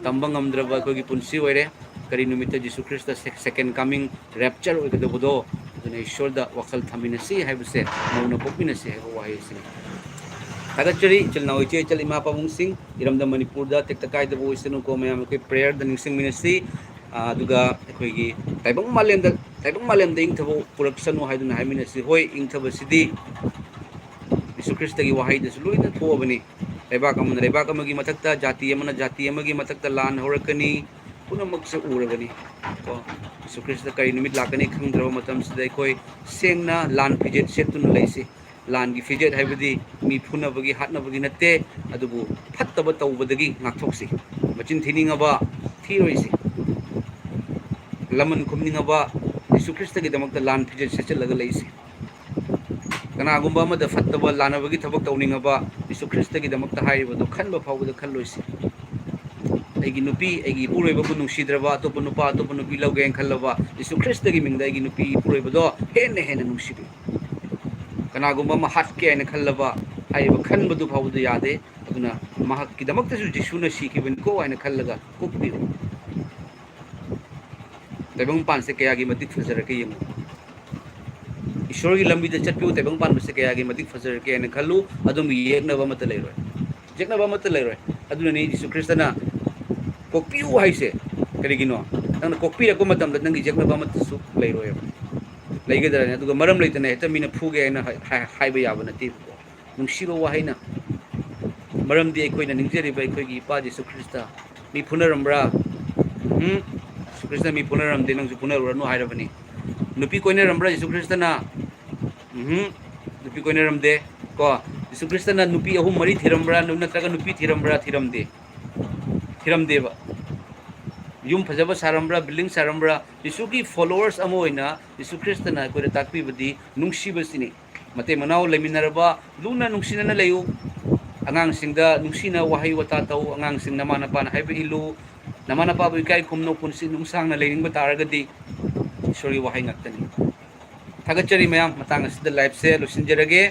ꯇꯝꯕ ꯉꯝꯗ꯭ꯔꯕ ꯑꯩꯈꯣꯏꯒꯤ ꯄꯨꯟꯁꯤ ꯑꯣꯏꯔꯦ ꯀꯔꯤ ꯅꯨꯃꯤꯠꯇ ꯖꯤꯁꯨ ꯈ꯭ꯔꯤꯁꯇ ꯁꯦꯀꯦꯟ ꯀꯃꯤꯡ ꯔꯦꯞꯆꯔ ꯑꯣꯏꯒꯗꯕꯗꯣ ꯑꯗꯨꯅ ꯏꯁꯣꯔꯗ ꯋꯥꯈꯜ ꯊꯝꯃꯤꯟꯅꯁꯤ ꯍꯥꯏꯕꯁꯦ ꯅꯧꯅ ꯄꯣꯛꯃꯤꯟꯅꯁꯤ ꯍꯥꯏꯕ ꯋꯥꯍꯩ ꯑꯁꯤꯅꯤ ꯊꯥꯒꯠꯆꯔꯤ ꯏꯆꯤꯜ ꯏꯅꯥꯎ ꯏꯆꯦ ꯏꯆꯜ ꯏꯃꯥ ꯄꯥꯕꯨꯡꯁꯤꯡ ꯏꯔꯝꯗꯝ ꯃꯅꯤꯄꯨꯔꯗ ꯇꯦꯛꯇ ꯀꯥꯏꯗꯕ ꯑꯣꯏꯁꯅꯨꯀꯣ ꯃꯌꯥꯝ ꯑꯩꯈꯣꯏ ꯄ꯭ꯔꯦꯌꯔꯗ ꯅꯤꯡꯁꯤꯡꯃꯤꯟꯅꯁꯤ ꯑꯗꯨꯒ ꯑꯩꯈꯣꯏꯒꯤ ꯇꯥꯏꯕꯪ ꯃꯥꯂꯦꯝꯗ ꯏꯪꯊꯕ ꯄꯨꯔꯛꯁꯅꯨ ꯍꯥꯏꯗꯨꯅ ꯍꯥꯏꯃꯤꯟꯅꯁꯤ ꯍꯣꯏ ꯏꯪꯊꯕꯁꯤꯗꯤ ꯌꯤꯁꯨ ꯈ꯭ꯔꯤꯁꯇꯒꯤ ꯋꯥꯍꯩꯗꯁꯨ ꯂꯣꯏꯅ ꯊꯣꯛꯑꯕꯅꯤ ꯂꯩꯕꯥꯛ ꯑꯃꯅ ꯂꯩꯕꯥꯛ ꯑꯃꯒꯤ ꯃꯊꯛꯇ ꯖꯥꯇꯤ ꯑꯃꯅ ꯖꯥꯇꯤ ꯑꯃꯒꯤ ꯃꯊꯛꯇ ꯂꯥꯟ ꯍꯧꯔꯛꯀꯅꯤ ꯄꯨꯝꯅꯃꯛꯁꯦ ꯎꯔꯕꯅꯤ ꯀꯣ ꯌꯤꯁꯨ ꯈ꯭ꯔꯤꯁꯇ ꯀꯔꯤ ꯅꯨꯃꯤꯠ ꯂꯥꯛꯀꯅꯤ ꯈꯪꯗ꯭ꯔꯕ ꯃꯇꯝꯁꯤꯗ ꯑꯩꯈꯣꯏ ꯁꯦꯡꯅ ꯂꯥꯟ ꯐꯤꯖꯦꯠ ꯁꯦꯠꯇꯨꯅ ꯂꯩꯁꯤ ꯂꯥꯟꯒꯤ ꯐꯤꯖꯦꯠ ꯍꯥꯏꯕꯗꯤ ꯃꯤ ꯐꯨꯅꯕꯒꯤ ꯍꯥꯠꯅꯕꯒꯤ ꯅꯠꯇꯦ ꯑꯗꯨꯕꯨ ꯐꯠꯇꯕ ꯇꯧꯕꯗꯒꯤ ꯉꯥꯛꯊꯣꯛꯁꯤ ꯃꯆꯤꯟ ꯊꯤꯅꯤꯡꯉꯕ ꯊꯤꯔꯣꯏꯁꯤ ꯂꯃꯟ ꯈꯨꯝꯅꯤꯡꯉꯕ ꯌꯤꯁꯨ ꯈ꯭ꯔꯤꯁꯇꯒꯤꯗꯃꯛꯇ ꯂꯥꯟ ꯐꯤꯖꯦꯠ ꯁꯦꯠꯆꯜꯂꯒ ꯂꯩꯁꯤ ꯀꯅꯥꯒꯨꯝꯕ ꯑꯃꯗ ꯐꯠꯇꯕ ꯂꯥꯟꯅꯕꯒꯤ ꯊꯕꯛ ꯇꯧꯅꯤꯡꯉꯕ ꯌꯤꯁꯨ ꯈ꯭ꯔꯤꯁꯇꯒꯤꯗꯃꯛꯇ ꯍꯥꯏꯔꯤꯕꯗꯣ ꯈꯟꯕ ꯐꯥꯎꯕꯗ ꯈꯜꯂꯣꯏꯁꯤ ꯑꯩꯒꯤ ꯅꯨꯄꯤ ꯑꯩꯒꯤ ꯏꯄꯨꯔꯣꯏꯕꯕꯨ ꯅꯨꯡꯁꯤꯗ꯭ꯔꯕ ꯑꯇꯣꯞꯄ ꯅꯨꯄꯥ ꯑꯇꯣꯞꯄ ꯅꯨꯄꯤ ꯂꯧꯒꯦꯅ ꯈꯜꯂꯕ ꯌꯤꯁꯨ ꯈ꯭ꯔꯤꯁꯇꯒꯤ ꯃꯤꯡꯗ ꯑꯩꯒꯤ ꯅꯨꯄꯤ ꯏꯄꯨꯔꯣꯏꯕꯗꯣ ꯍꯦꯟꯅ ꯅꯨꯡꯁꯤꯕꯤꯌꯨ ꯀꯅꯥꯒꯨꯝꯕ ꯑꯃ ꯍꯥꯠꯀꯦ ꯍꯥꯏꯅ ꯈꯜꯂꯕ ꯍꯥꯏꯔꯤꯕ ꯈꯟꯕꯗꯨ ꯐꯥꯎꯕꯗ ꯌꯥꯗꯦ ꯑꯗꯨꯅ ꯃꯍꯥꯛꯀꯤꯗꯃꯛꯇꯁꯨ ꯖꯤꯁꯨꯅ ꯁꯤꯈꯤꯕꯅꯤꯀꯣ ꯍꯥꯏꯅ ꯈꯜꯂꯒ ꯀꯣꯛꯄꯤꯌꯨ ꯇꯥꯏꯕꯪꯄꯥꯟꯁꯦ ꯀꯌꯥꯒꯤ ꯃꯇꯤꯛ ꯐꯖꯔꯛꯀꯦ ꯌꯦꯡꯉꯨ ꯏꯁꯣꯔꯒꯤ ꯂꯝꯕꯤꯗ ꯆꯠꯄꯤꯌꯨ ꯇꯥꯏꯕꯪ ꯄꯥꯟꯕꯁꯦ ꯀꯌꯥꯒꯤ ꯃꯇꯤꯛ ꯐꯖꯔꯛꯀꯦ ꯍꯥꯏꯅ ꯈꯜꯂꯨ ꯑꯗꯨꯝ ꯌꯦꯛꯅꯕ ꯑꯃꯠꯇ ꯂꯩꯔꯣꯏ ꯌꯦꯛꯅꯕ ꯑꯃꯠꯇ ꯂꯩꯔꯣꯏ ꯑꯗꯨꯅꯅꯤ ꯌꯤꯁꯨ ꯈ꯭ꯔꯤꯁꯇꯅ ꯀꯣꯛꯄꯤꯌꯨ ꯍꯥꯏꯁꯦ ꯀꯔꯤꯒꯤꯅꯣ ꯅꯪꯅ ꯀꯣꯛꯄꯤꯔꯛꯄ ꯃꯇꯝꯗ ꯅꯪꯒꯤ ꯌꯦꯛꯅꯕ ꯑꯃꯠꯇꯁꯨ ꯂꯩꯔꯣꯏꯕ ꯂꯩꯒꯗ꯭ꯔꯅꯤ ꯑꯗꯨꯒ ꯃꯔꯝ ꯂꯩꯇꯅ ꯍꯦꯛꯇ ꯃꯤꯅ ꯐꯨꯒꯦ ꯍꯥꯏꯅ ꯍꯥꯏꯕ ꯌꯥꯕ ꯅꯠꯇꯦꯕꯀꯣ ꯅꯨꯡꯁꯤꯕ ꯋꯥꯍꯩꯅ ꯃꯔꯝꯗꯤ ꯑꯩꯈꯣꯏꯅ ꯅꯤꯡꯖꯔꯤꯕ ꯑꯩꯈꯣꯏꯒꯤ ꯏꯄꯥ ꯖꯤꯁꯨ ꯈ꯭ꯔꯤꯁꯇ ꯃꯤ ꯐꯨꯅꯔꯝꯕ꯭ꯔꯥ ꯖꯤꯁꯨ ꯈ꯭ꯔꯤꯁꯇꯅ ꯃꯤ ꯐꯨꯅꯔꯝꯗꯦ ꯅꯪꯁꯨ ꯐꯨꯅꯔꯨꯔꯅꯨ ꯍꯥꯏꯔꯕꯅꯤ ꯅꯨꯄꯤ ꯀꯣꯏꯅꯔꯝꯕ꯭ꯔꯥ ꯖꯤꯁꯨ ꯈ꯭ꯔꯤꯁꯇꯅ ꯅꯨꯄꯤ ꯀꯣꯏꯅꯔꯝꯗꯦ ꯀꯣ ꯖꯤꯁꯨ ꯈ꯭ꯔꯤꯁꯇꯅ ꯅꯨꯄꯤ 3-4 ꯊꯤꯔꯝꯕ꯭ꯔꯥ ꯅꯠꯇ꯭ꯔꯒ ꯅꯨꯄꯤ ꯊꯤꯔꯝꯕ꯭ꯔꯥ ꯊꯤꯔꯝꯗꯦꯕ ꯌꯨꯝ ꯐꯖꯕ ꯁꯥꯔꯝꯕ꯭ꯔꯥ ꯕꯤꯜꯗꯤꯡ ꯁꯥꯔꯝꯕ꯭ꯔꯥ ꯌꯤꯁꯨꯒꯤ ꯐꯣꯂꯣꯋꯔꯁ ꯑꯃ ꯑꯣꯏꯅ ꯌꯤꯁꯨ ꯈ꯭ꯔꯤꯁꯇꯅ ꯑꯩꯈꯣꯏꯗ ꯇꯥꯛꯄꯤꯕꯗꯤ ꯅꯨꯡꯁꯤꯕꯁꯤꯅꯤ ꯃꯇꯩ ꯃꯅꯥꯎ ꯂꯩꯃꯤꯟꯅꯔꯕ ꯂꯨꯅ ꯅꯨꯡꯁꯤꯅꯅ ꯂꯩꯌꯨ ꯑꯉꯥꯡꯁꯤꯡꯗ ꯅꯨꯡꯁꯤꯅ ꯋꯥꯍꯩ ꯋꯥꯇꯥ ꯇꯧ ꯑꯉꯥꯡꯁꯤꯡ ꯅꯃꯥ ꯅꯄꯥꯅ ꯍꯥꯏꯕ ꯏꯜꯂꯨ ꯅꯃꯥ ꯅꯄꯥꯕꯨ ꯏꯀꯥꯏ ꯈꯨꯝꯅꯧ ꯄꯨꯟꯁꯤ ꯅꯨꯡꯁꯥꯡꯅ ꯂꯩꯅꯤꯡꯕ ꯇꯥꯔꯒꯗꯤ ꯏꯁꯣꯔꯒꯤ ꯋꯥꯍꯩ ꯉꯥꯛꯇꯅꯤ ꯊꯥꯒꯠꯆꯔꯤ ꯃꯌꯥꯝ ꯃꯇꯥꯡ ꯑꯁꯤꯗ ꯂꯥꯏꯚꯁꯦ ꯂꯣꯏꯁꯤꯟꯖꯔꯒꯦ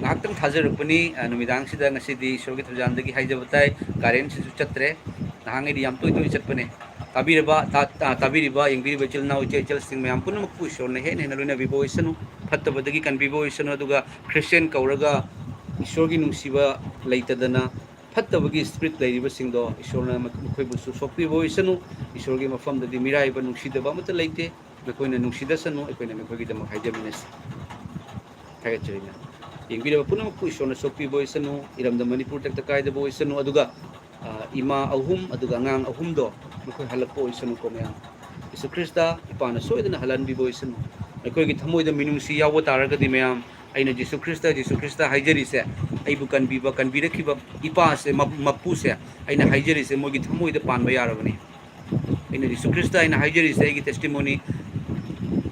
ꯉꯥꯏꯍꯥꯛꯇꯪ ꯊꯥꯖꯔꯛꯄꯅꯤ ꯅꯨꯃꯤꯗꯥꯡꯁꯤꯗ ꯉꯁꯤꯗꯤ ꯏꯁꯣꯔꯒꯤ ꯊꯧꯖꯥꯟꯗꯒꯤ ꯍꯥꯏꯖꯕ ꯇꯥꯏ ꯀꯥꯔꯦꯟꯁꯤꯁꯨ ꯆꯠꯇ꯭ꯔꯦ ꯅꯍꯥꯟꯉꯩꯗꯤ ꯌꯥꯝ ꯇꯣꯏ ꯆꯠꯄꯅꯦ ताबीरिबा यंगबीरिबा इचिलनाव इचे इचलसिंग मैम पुनमकु ईश्वरना हेन हेन लोइनबीबो ओइसनु फत्तबदगी कनबीबो ओइसनु अदुगा क्रिश्चियन कौरगा ईश्वरगी नुंसीबा लेइतदना फत्तबगी स्पिरिट लेरिबसिंगदो ईश्वरना मखोइबुसु सोक्पीबो ओइसनु ईश्वरगी मफमददी मिराइबा नुंसीदबा अमत लेइते मखोइना नुंसीदसनु अखोइना मखोइगीदमक हाइजमिनस थागेचरिना यंगबीरिबा पुनमकु ईश्वरना सोक्पीबो ओइसनु इरमदा मणिपुर तक कायदबो ओइसनु अदुगा इमा अहुम अदुगा ngang ahumdo मखोइ हलकपो ओइसनु को मैम यीशु ख्रिस्ता इपाना सोइदना हलनबीबो ओइसनु मखोइगी थमोइदा मिनुंसी यावो तारगदी मैम अइना यीशु ख्रिस्ता हाइजरिसे अइबु कनबीबा कनबीरखिबा इपासे मप्पुसे अइना हाइजरिसे मोगी थमोइदा पानबा यारबनी अइना यीशु ख्रिस्ता अइना हाइजरिसे अइगी टेस्टिमोनी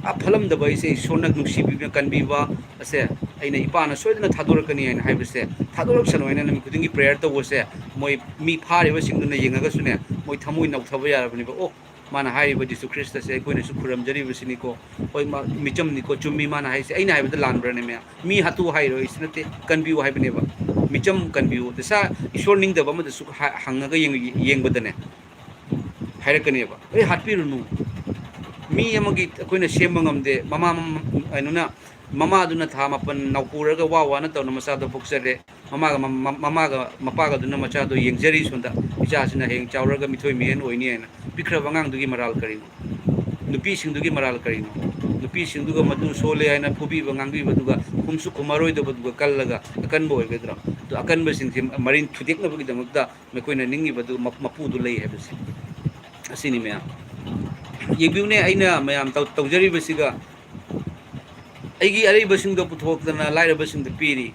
अफलमदबा इसे ईश्वरना नुंसीबीबा कनबीबा असे अइना इपाना सोइदना थादोरकनी अइना हाइबसे थादोरक्सनो अइना नमी खुदिंगी प्रेयर तवसे मोय मी फारिबा सिंगदुना येंगागसुने मोय थमोइ नौथबा यारबनीबा ओ माना हाइबा यीशु ख्रिस्ता से कोइना सु खुरमजरिबसिनिको ओय मा मिचमनिको चुम्मी माना हाइसे अइना हाइबदा लानब्रने मे मी हातु हाइरो इसनते कनबिउ हाइबनेबा मिचम कनबिउ दसा ईश्वर निंगदबा मदसु हंगागा येंगबदने हाइरकनेबा ए हातपिरुनु मी अमगी अखोइना same ngamde mama ainuna mama aduna tha mapan naupuraga wa wa na tawna masado buksare mamaga mapaga duna machado yengjari sunda icha sina heng chauraga mithoi mien oini aina pikra wangang dugi maral karino nupi singdugi maral karino nupi singduga madu sole aina phubi wangang bi baduga khumsu khumaroi do baduga kallaga akan boy gedra to akan ba sing marin thudek na bugi damakta mekoina ningi badu mapu du lei hebsi asini me येबिउने अइना मयाम तौजरिबसिगा अइगी अरैबसिंग दो पुथोक्तना लाइरबसिंग the पीरी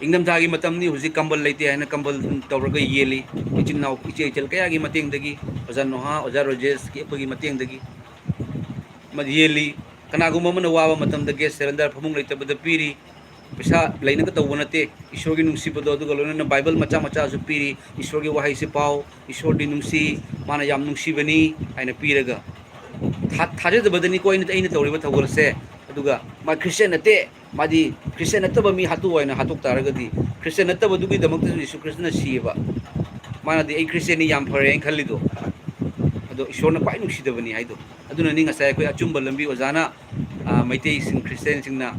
इंगदम थागी मतमनी हुजि कंबल लेते हैना कंबल तौरगा येली इचिनाव इचे इचल कयागी मतेंगदगी ओजा नोहा ओजा roses की अखोगी मतेंगदगी मद येली कनागुम मन वाबा मतम द गैस सिलेंडर फमुंग लेतबद पीरी पैसा लेना तौब नते ईश्वर की नुंसीबदो अदुगा लोइना बाइबल मचा मचा सु पीरी ईश्वर की वहाई से पाओ ईश्वर दी नुंसी माना याम नुंसीबनी आइना पीरगा थाजदबदनी को अइना तौरिबा थौगलसे अदुगा मा क्रिश्चियन नते मादी क्रिश्चियन नतबा मी हातु ओइना हातुक तारगदी क्रिश्चियन नतबा दुगी दमक यीशु ख्रिस्टना सीबा माना दी ए क्रिश्चियन नि याम फरे खल्लिदो अदो ईश्वरना क्वाइ नुंसीदबनी हाइदो अदुना नि ngasa अखोइ अचुंबा लंबी ओजाना मैतै सिंग क्रिश्चियन सिंगना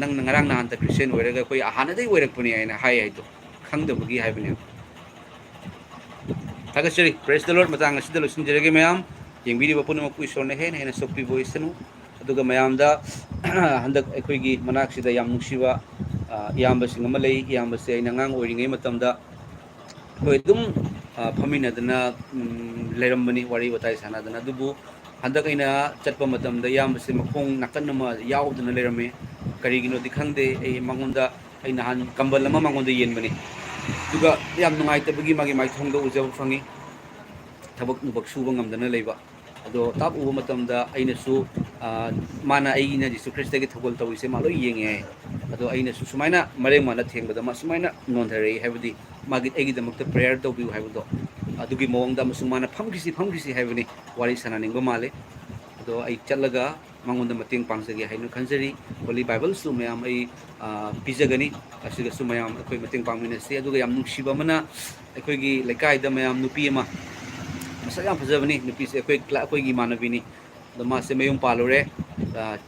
नंग नंगरांग नहांत क्रिश्चियन ओइरगा कोई हानादै ओइरकपनि आइना हाइ हाइदो खंगदबगी हाइबने थागसरी प्रेज द लॉर्ड मतंग असिदा लोसिनजरगे मयाम येंबिरिबा पुनमकु ईश्वरना हेन हेन सोक्पिबो इसनु अदुगा मयामदा हंदक अखोइगी मनाक्सिदा याम नुंसीबा यामबा सिंगमा लei यामबसे आइना ngang ओइरिङै मतमदा कोइ दुम फमिनदना लेरमबनी वारी वताइ सानादना दुबु हंदक अइना चटपा मतमदा यामबसे मखोंग नाकनमा यावदना लेरमे करीगिनो दिखंगदे ए मंगोंदा अइ नहान कंबल अमा मंगोंदा येनबनी दुगा याम नुंगाइतबगी मागी माइथोंदा उजब फंगी थबक नुबक सुबा ngamdana leiba ado tap uba matamda ainasu mana aigina jisu krista gi thogol tawise malo yenge ado ainasu sumaina mareng mana thengbada ma sumaina nondharei haibudi magi aigi damakta prayer tawbi haibudo adugi mawangda musumana phamgisi haibuni wari sananingba male ado ai chalaga mangonda mating pangsagi hainu khanjari holy bible su mayam ai pijagani asiga su mayam akoi mating pangminasi aduga yam nungsiba mana akoi gi lekai da mayam nupi ama masa yam phajabani nupi se akoi gi manabini da ma se mayum palore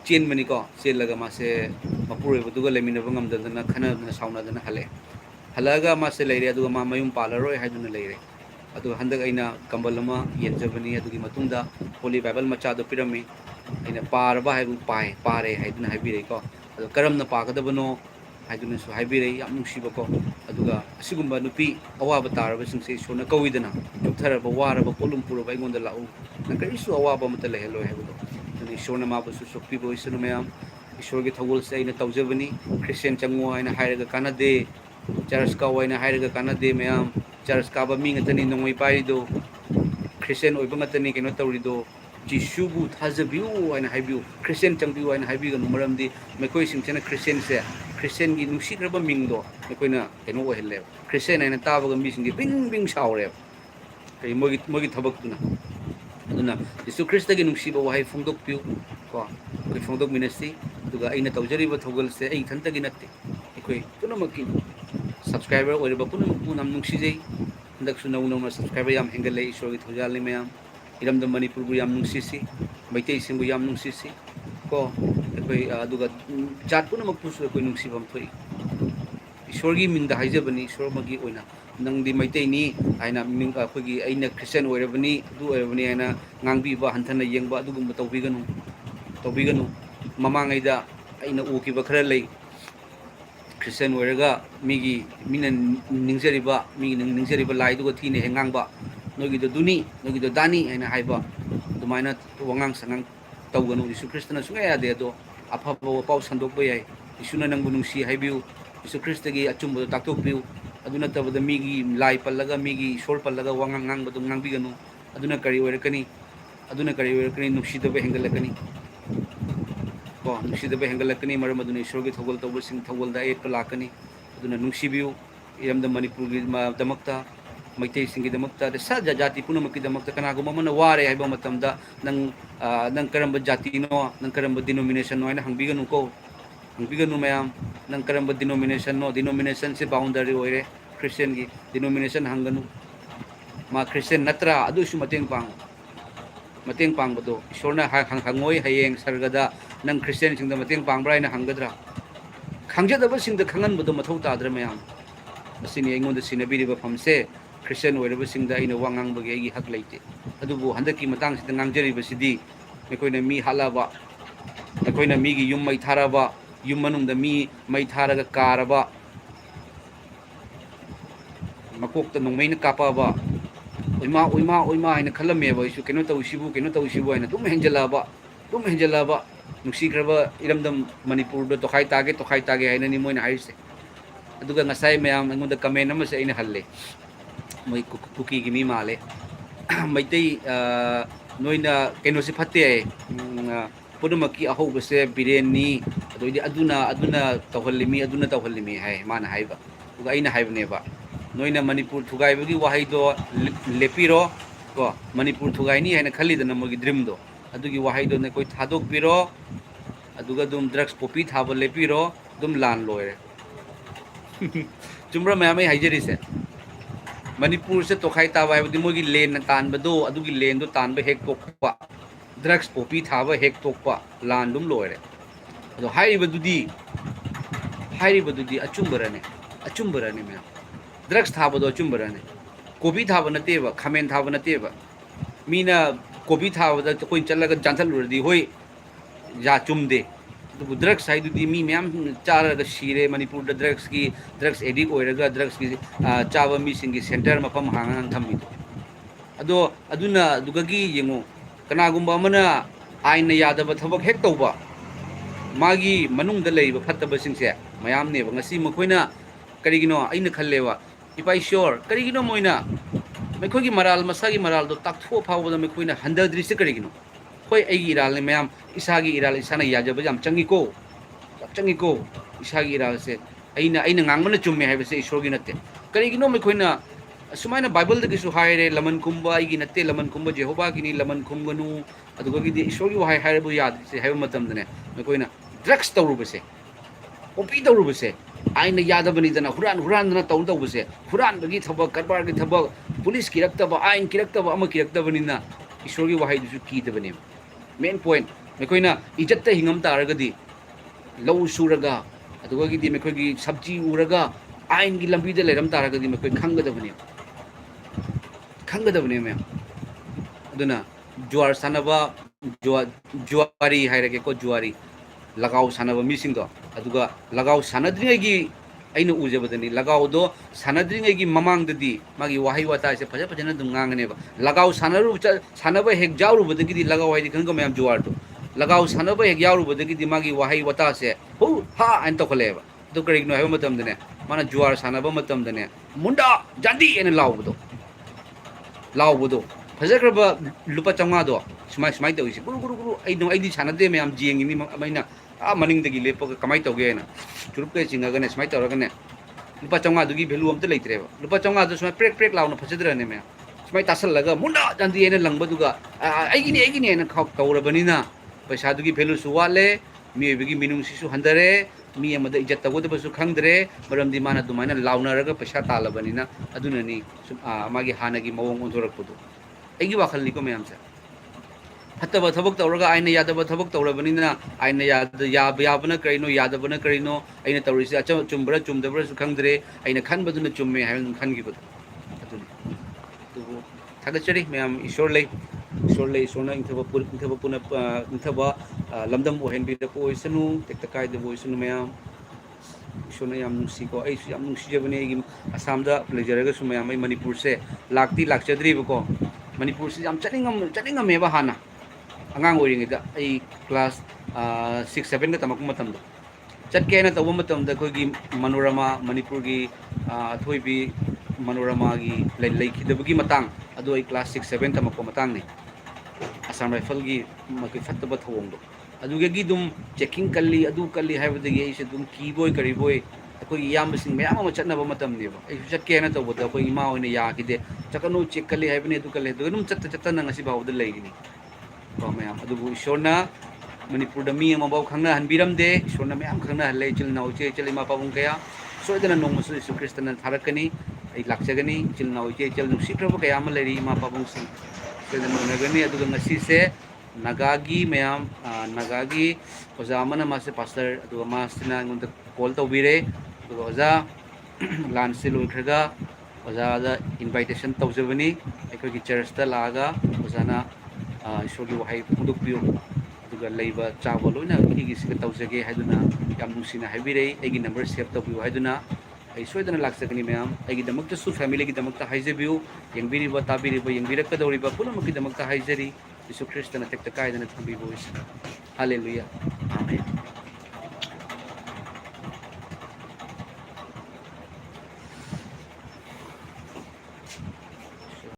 chen mani ko chelaga ma se mapure buduga lemina bangam dana khana na sauna dana halaga ma se leire aduga ma mayum palaroi haiduna leire adu handak aina kambal ama yenjabani adugi matungda holy bible macha do pirami aina parba haibu pare haiduna haibire ko adu karamna pagadabano haiduna su haibire yam nungsiba ko aduga asigumba nupi awaba taraba singse sona kawidana jukthara ba wara ba polum pura ba ingonda lau nakari su awaba mata lehelo haibudo tani sona ma ba su sokpi bo isunu mayam ईश्वर की थगोल से अइना तौजबनी Christian चंगो अइना हाइरगा कानादे church का अइना हाइरगा कानादे मयाम church का बा मी ngतनी नोंगै पाइदो Christian ओइबा ngतनी केनो तौरिदो जिसुबु थाजबिउ अइना हाइबिउ Christian चंगबिउ अइना हाइबिगा मरमदि मेकोइ सिंचना Christian से Christian की नुसिग्रबा मिंगदो मेकोइना केनो ओहेले क्रिश्चियन अइना ताबगा मिसिंगी बिंग बिंग सावरे कई मोगी थबकतुना अदुना यीशु ख्रिस्ट की नुसिबा वहाई फोंदोकपिउ को कोइ फोंदोक मिनसी दुगा अइना तौजरिबा थौगल से अइ थंतगी नत्ते अखोइ पुनमकी सब्सक्राइबर ओइरबा पुनमकु नाम नुसिजै हंदक नौ नौ सब्सक्राइबर याम हेंगले ईश्वर की थौजाली मैम इरमद मणिपुर याम नुंसीसी मैतै सिंगु याम नुंसीसी को अखोई अदुगा जात पुनमक्पुसु अखोई नुंसीबम थोई ईश्वर की मिंग हाइजबनी ईश्वर मगी ओइना नंगदी मैतैनी आइना मिंग अखोई अइना क्रिश्चियन ओइरबनी अदु ओइरबनी आइना ngangbibba hantana yengba adugumba tawbiganu mamangayda aina ukiba khara lei Christian oiraga migi mina ningjariba lai duga thine hengangba nogi do duni nogi do dani aina haiba dumaina wangang sangang tawganu Isu Kristna sunga ya de do afaba pau sandokba yai isuna nangbu nungsi haibiu Isu Krista gi achumba taktopiu aduna tabada migi lai pallaga migi shor pallaga wangang ngang badu ngangbiganu aduna kari oirakani aduna kari oirakani nusidaba hengalakani ko nusidaba hengalakani maram aduna Ishwar gi thogol tawba sing thogol da et lakani aduna nungsibiu iramda Manipur gi damakta maitai sing gi damakta de sa jati punamak gi damakta kana go mamana ware haiba matamda nang karamba jati no nang karamba denomination no aina hangbiganu ko hangbiganu mayam nang karamba denomination se boundary oire Christian gi denomination hanganu ma Christian natra adu su mateng pang bado Ishorna hangoi hayeng sargada nang Christian sing da mateng pang brai na hangadra khangjadaba sing da khangan bado mathau tadra mayam masini engon da sinabiri ba famse Christian oiraba sing da ina wangang bagi agi hak leite adubu handaki matang sida ngangjari ba sidi mekoina mi halaba mekoina mi gi yum mai tharaba yum manung da mi mai tharaga karaba makok ta nongmai na kapaba oima haina khalame ba isu keno tawsibu haina tum henjalaba nuksi kraba iramdam Manipur do tokhai tage haina ni moina haise aduga ngasai mayam angonda comment ama se ina halle moi kuki gi mi male maitai noina keno se phatte pudumaki ahoba se bireni aduna tawhallimi hai mana haiba uga ina haibne ba noina Manipur thugai bagi wahai do lepiro ko Manipur thugai ni haina khali dana mogi dream do adugi wahai do ne koi thadok piro aduga dum drugs popi thaba lepiro dum lan loire chumra mayamai haijeri se Manipur se tokhai ta bai bagi mogi len tan bado adugi len do tan ba hek tokpa drugs popi thaba hek tokpa lan dum loire ado hairi badudi achumbarane me drugs thaba do achumbarane kobi thaba nateba khamen thaba nateba mina kobi thaba da koi chalaga janthal urdi hoi ja chumde to drugs sai dudi mi myam chara ga shire Manipur da drugs addict oiraga drugs ki chawa mi singi center mafam hangang thammi ado aduna dugagi yengo kana gumba mana aina yadaba thabak hek tawba magi manung da leiba phattaba singse mayam ne ngasi makoina karigino aina khallewa ipai sure karigino moina mekhoi gi masagi maral do taktho phawba da mekhoi handadri se karigino koi aigi iral ne mayam isagi iral isana yajaba jam changi ko isagi iral se aina ngangmana chumme haiba se Ishwar gi natte karigino mekhoi sumaina Bible da gisu haire laman kumba igi natte laman kumba Jehovah gi ni laman kumganu aduga gi di Ishwar gi wahai haire bu yad se haiba matam dane mekhoi drugs tawruba se kopi tawruba se aina yadabani dana huran dana tawruba se huran bagi thabak karbar gi thabak police kirakta ba ain kirakta ba ama kirakta bani na Ishwar gi wahai du ki tabane main point mekoina ijatta hingam taragadi law suraga aduga gi di mekoi gi sabji uraga ain gi lambi da leram taragadi mekoi khangadabane me aduna juar sanaba juari hairage ko juari lagau sanaba missing do aduga lagau sanadri gi aina ujabadani lagau do sanadri gi mamang dadi magi wahi wata se phajana dum ngangane ba lagau sanaba hek jawru badagi di lagau hai di khanga mayam juar do lagau sanaba hek jawru badagi di magi wahi wata se hu ha an to khale ba do karigno hai matam dane mana juar sanaba matam dane munda jandi ena laubudo fajakraba lupa changa do smai to isi guru ai di sanade mayam jeng ni maina maning dagi lepa kamai toge na churup ke chinga gane smai toraga ne lupa changa dugi value amta leitre ba lupa changa do smai prek launa phajadra ne me smai tasal laga munda jandi ene langba duga ai gini ene khak tawra bani na paisa dugi value su wale mi bigi minung sisu handare मी अमदा इज्जत तगोदबसु खंगद्रे मरमदि माना दुमाइना लाउनरगा पैसा तालबनिना अदुननी मागी हानगी मवोंग ओंथोरकपदो अगी वाखलनिको ma'am से फतब थबक तौरगा आइना यादब थबक तौरबनिना आइना याबना करिनो यादबना करिनो आइना तौरिसे अच चुम्बरा चुमदबरा खंगद्रे आइना खनबदुना चुम्मे हायन खनगिबदो अदुनि दुबो थागचरी मैम ईश्वर ले ईश्वरना इंथब पुना इंथब लमदम ओहेनबिदको ओइसनु तेक्ता कायदबो ओइसनु मैम ईश्वरना याम नुसीको ऐसु याम नुसीजबने आसामदा लेजरगा मैम मणिपुर से लाक्ति लाक्चद्रीबको मणिपुर से याम चनिंगमेबा हाना अगांग ओइरिंगदा ऐ क्लास 6 7 का तमकु मतमदा चटकेना तब मतमदा अखोगी मनोरमा मणिपुर की अथोइबी मनोरमा की लेखिदबगी मतंग अदो ऐ क्लास 6 7 तमको मतंग ने आसाम राइफल की मके फत्तब थोंगदो अदुगे दुम चेकिंग कल्ली अदु कल्ली हाइबदगी ऐसे दुम कीबोय करिबोय अखोई यामसिंग मयाम अमा चटनबा मतमनेबा ऐ चटकेना तबदा अखोई इमा ओइना याकिदे चकनु चेक कल्ली हाइबने अदु कल्ली अदु दुम चत्तन ngasi बावदा लेगिनी को मैम अदुबु ईश्वरना मणिपुर मी अमाबाव खंगना हनबिरमदे ईश्वरना मयाम खंगना हल्ले चिल नाउ चे चिल इमा पाबुंग कया सोयदना नोंमसु यीशु क्रिस्तना थारकनी ऐ लाक्चगनी चिल नाउ चे चिल नुसिख्रब कया अमा लेरी इमा पाबुंग सिंग सोयदना नगनी अदुगा ngasi से नगागी मैम नगागी ओजा अमना मासे पास्टर अदुगा मासना ngunda कॉल तौबिरे अदुगा ओजा लानसे लोइख्रगा ओजा दा इनविटेशन तौजबनी अखोगी चर्चता लागा ओजाना ईश्वर की वहाई फोंदोकपियो अदुगा लेबा चाबो लोइना किगिसिगा तौजगे हाइदुना याम नुसिना हाइबिरे एगी नंबर सेव तौबियो हाइदुना ऐ सोयदना लाक्सगनी मैम एगी दमक्तसु फैमिली की दमक्ता हाइजेबियो यंगबिरिबा ताबिरिबा यंगबिरकदौरिबा पुनमकी दमक्ता हाइजरी यीशु क्रिस्तना तेक्ता कायदना थंबिबो हालेलुया आमेन।